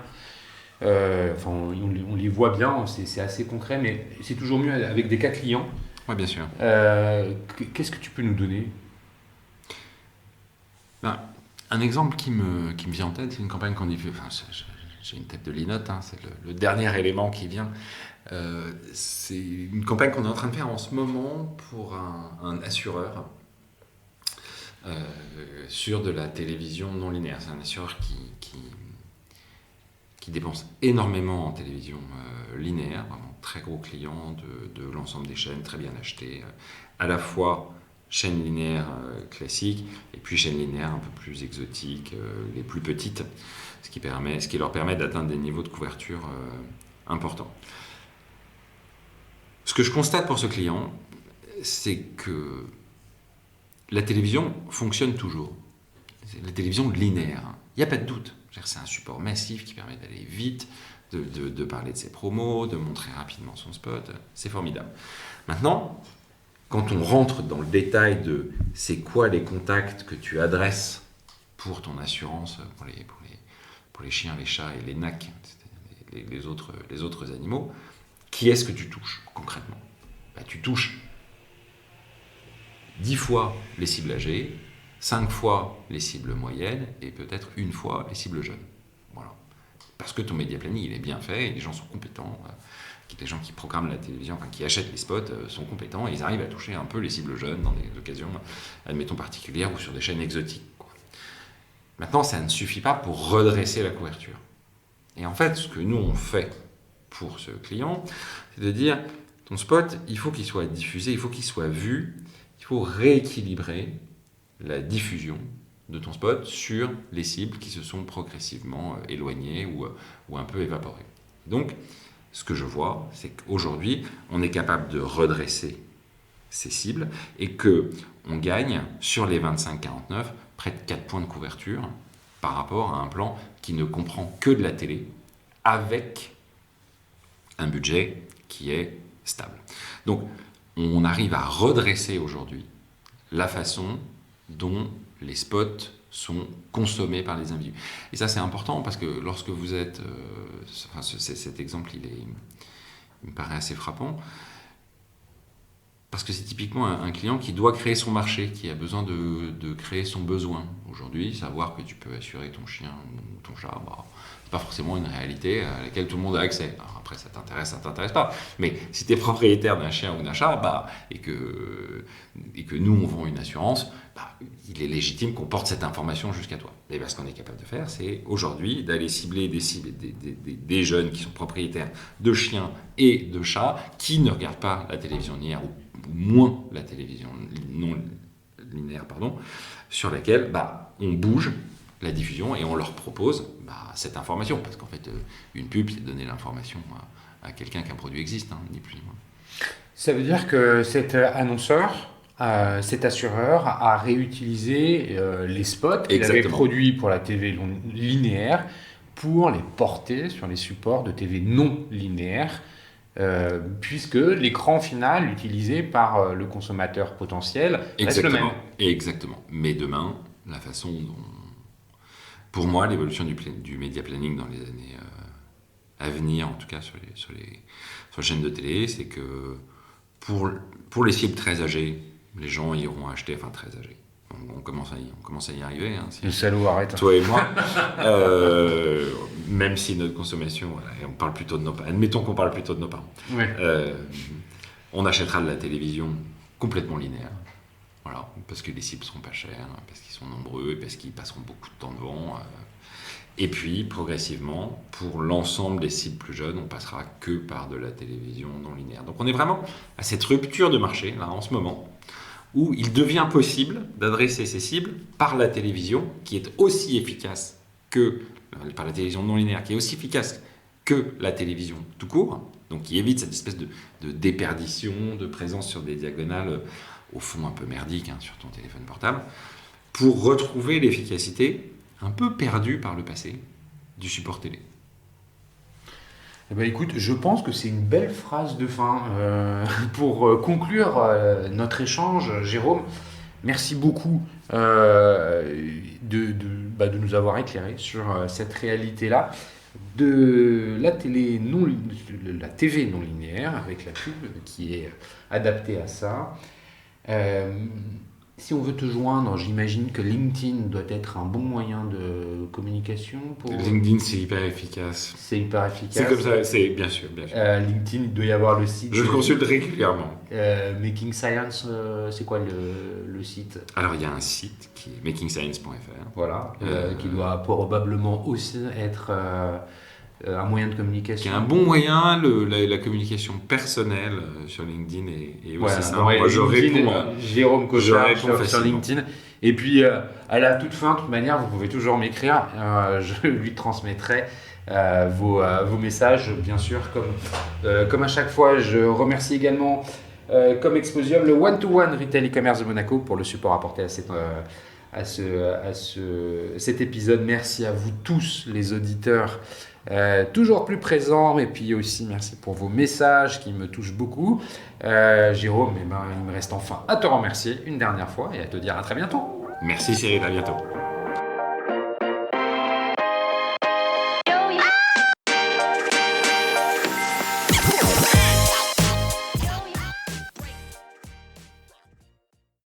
On les voit bien, c'est assez concret, mais c'est toujours mieux avec des cas clients. Oui, bien sûr. Qu'est-ce que tu peux nous donner ? Un exemple qui me vient en tête, c'est une campagne qu'on diffuse. Enfin, j'ai une tête de linotte, c'est le dernier élément qui vient. C'est une campagne qu'on est en train de faire en ce moment pour un assureur sur de la télévision non linéaire. C'est un assureur qui dépense énormément en télévision linéaire, vraiment très gros client de l'ensemble des chaînes, très bien acheté, à la fois chaînes linéaires classiques et puis chaînes linéaires un peu plus exotiques, les plus petites, ce qui leur permet d'atteindre des niveaux de couverture importants. Ce que je constate pour ce client, c'est que la télévision fonctionne toujours. C'est la télévision linéaire, il n'y a pas de doute. C'est un support massif qui permet d'aller vite, de parler de ses promos, de montrer rapidement son spot. C'est formidable. Maintenant, quand on rentre dans le détail de c'est quoi les contacts que tu adresses pour ton assurance, pour les chiens, les chats et les NAC, les autres animaux, qui est-ce que tu touches concrètement? Tu touches 10 fois les cibles âgées, 5 fois les cibles moyennes et peut-être une fois les cibles jeunes. Voilà. Parce que ton média planning il est bien fait et les gens sont compétents. Les gens qui programment la télévision, enfin qui achètent les spots, sont compétents et ils arrivent à toucher un peu les cibles jeunes dans des occasions, admettons, particulières ou sur des chaînes exotiques. Maintenant, ça ne suffit pas pour redresser la couverture. Et en fait, ce que nous on fait pour ce client, c'est de dire ton spot, il faut qu'il soit diffusé, il faut qu'il soit vu, il faut rééquilibrer la diffusion de ton spot sur les cibles qui se sont progressivement éloignées ou un peu évaporées. Donc, ce que je vois, c'est qu'aujourd'hui, on est capable de redresser ces cibles et qu'on gagne sur les 25-49 près de 4 points de couverture par rapport à un plan qui ne comprend que de la télé avec un budget qui est stable. Donc, on arrive à redresser aujourd'hui la façon dont les spots sont consommés par les individus. Et ça, c'est important parce que lorsque vous êtes... cet exemple, il me paraît assez frappant. Parce que c'est typiquement un client qui doit créer son marché, qui a besoin de créer son besoin. Aujourd'hui, savoir que tu peux assurer ton chien ou ton chat, c'est pas forcément une réalité à laquelle tout le monde a accès. Alors après, ça t'intéresse pas. Mais si tu es propriétaire d'un chien ou d'un chat, et que nous, on vend une assurance, il est légitime qu'on porte cette information jusqu'à toi. Et ce qu'on est capable de faire, c'est aujourd'hui d'aller cibler des jeunes qui sont propriétaires de chiens et de chats qui ne regardent pas la télévision linéaire ou moins la télévision non linéaire, sur laquelle on bouge la diffusion et on leur propose cette information. Parce qu'en fait, une pub, c'est donner l'information à quelqu'un qu'un produit existe, ni plus ni moins. Ça veut dire que cet annonceur, cet assureur a réutilisé les spots qu'il avait produits pour la TV linéaire pour les porter sur les supports de TV non linéaire, puisque l'écran final utilisé par le consommateur potentiel reste le même. Exactement. Mais demain, la façon dont... Pour moi, l'évolution du média planning dans les années à venir, en tout cas sur les chaînes de télé, c'est que pour les cibles très âgées, les gens iront acheter, enfin très âgés. On commence à y arriver. Le salaud arrête. Toi et moi. Même si notre consommation, on parle plutôt de nos parents. Admettons qu'on parle plutôt de nos parents. Oui. On achètera de la télévision complètement linéaire. Voilà, parce que les cibles seront pas chères, parce qu'ils sont nombreux, et parce qu'ils passeront beaucoup de temps devant. Et puis, progressivement, pour l'ensemble des cibles plus jeunes, on passera que par de la télévision non linéaire. Donc on est vraiment à cette rupture de marché, là, en ce moment, où il devient possible d'adresser ces cibles par la télévision, qui est aussi efficace que... par la télévision non linéaire, qui est aussi efficace que la télévision tout court, donc qui évite cette espèce de déperdition, de présence sur des diagonales, au fond un peu merdiques, sur ton téléphone portable, pour retrouver l'efficacité un peu perdue par le passé du support télé. Écoute, je pense que c'est une belle phrase de fin pour conclure notre échange. Jérôme, merci beaucoup de nous avoir éclairé sur cette réalité-là de la TV non linéaire avec la pub qui est adaptée à ça. Si on veut te joindre, j'imagine que LinkedIn doit être un bon moyen de communication pour... LinkedIn, c'est hyper efficace. C'est hyper efficace. C'est comme ça, c'est bien sûr, bien sûr. LinkedIn, il doit y avoir le site. Je le consulte régulièrement. Making Science, c'est quoi le site? Alors, il y a un site qui est makingscience.fr. Voilà, qui doit probablement aussi être un moyen de communication. Qui est un bon moyen, la communication personnelle sur LinkedIn est aussi simple. Ouais, moi, je réponds. Jérôme Cochard sur facilement. LinkedIn. Et puis, à la toute fin, de toute manière, vous pouvez toujours m'écrire. Je lui transmettrai vos messages, bien sûr. Comme à chaque fois, je remercie également, comme Exposium, le One-to-One Retail e-commerce de Monaco pour le support apporté à cet épisode. Merci à vous tous, les auditeurs, toujours plus présents, et puis aussi merci pour vos messages qui me touchent beaucoup. Jérôme, il me reste enfin à te remercier une dernière fois et à te dire à très bientôt. Merci Cyril, à bientôt.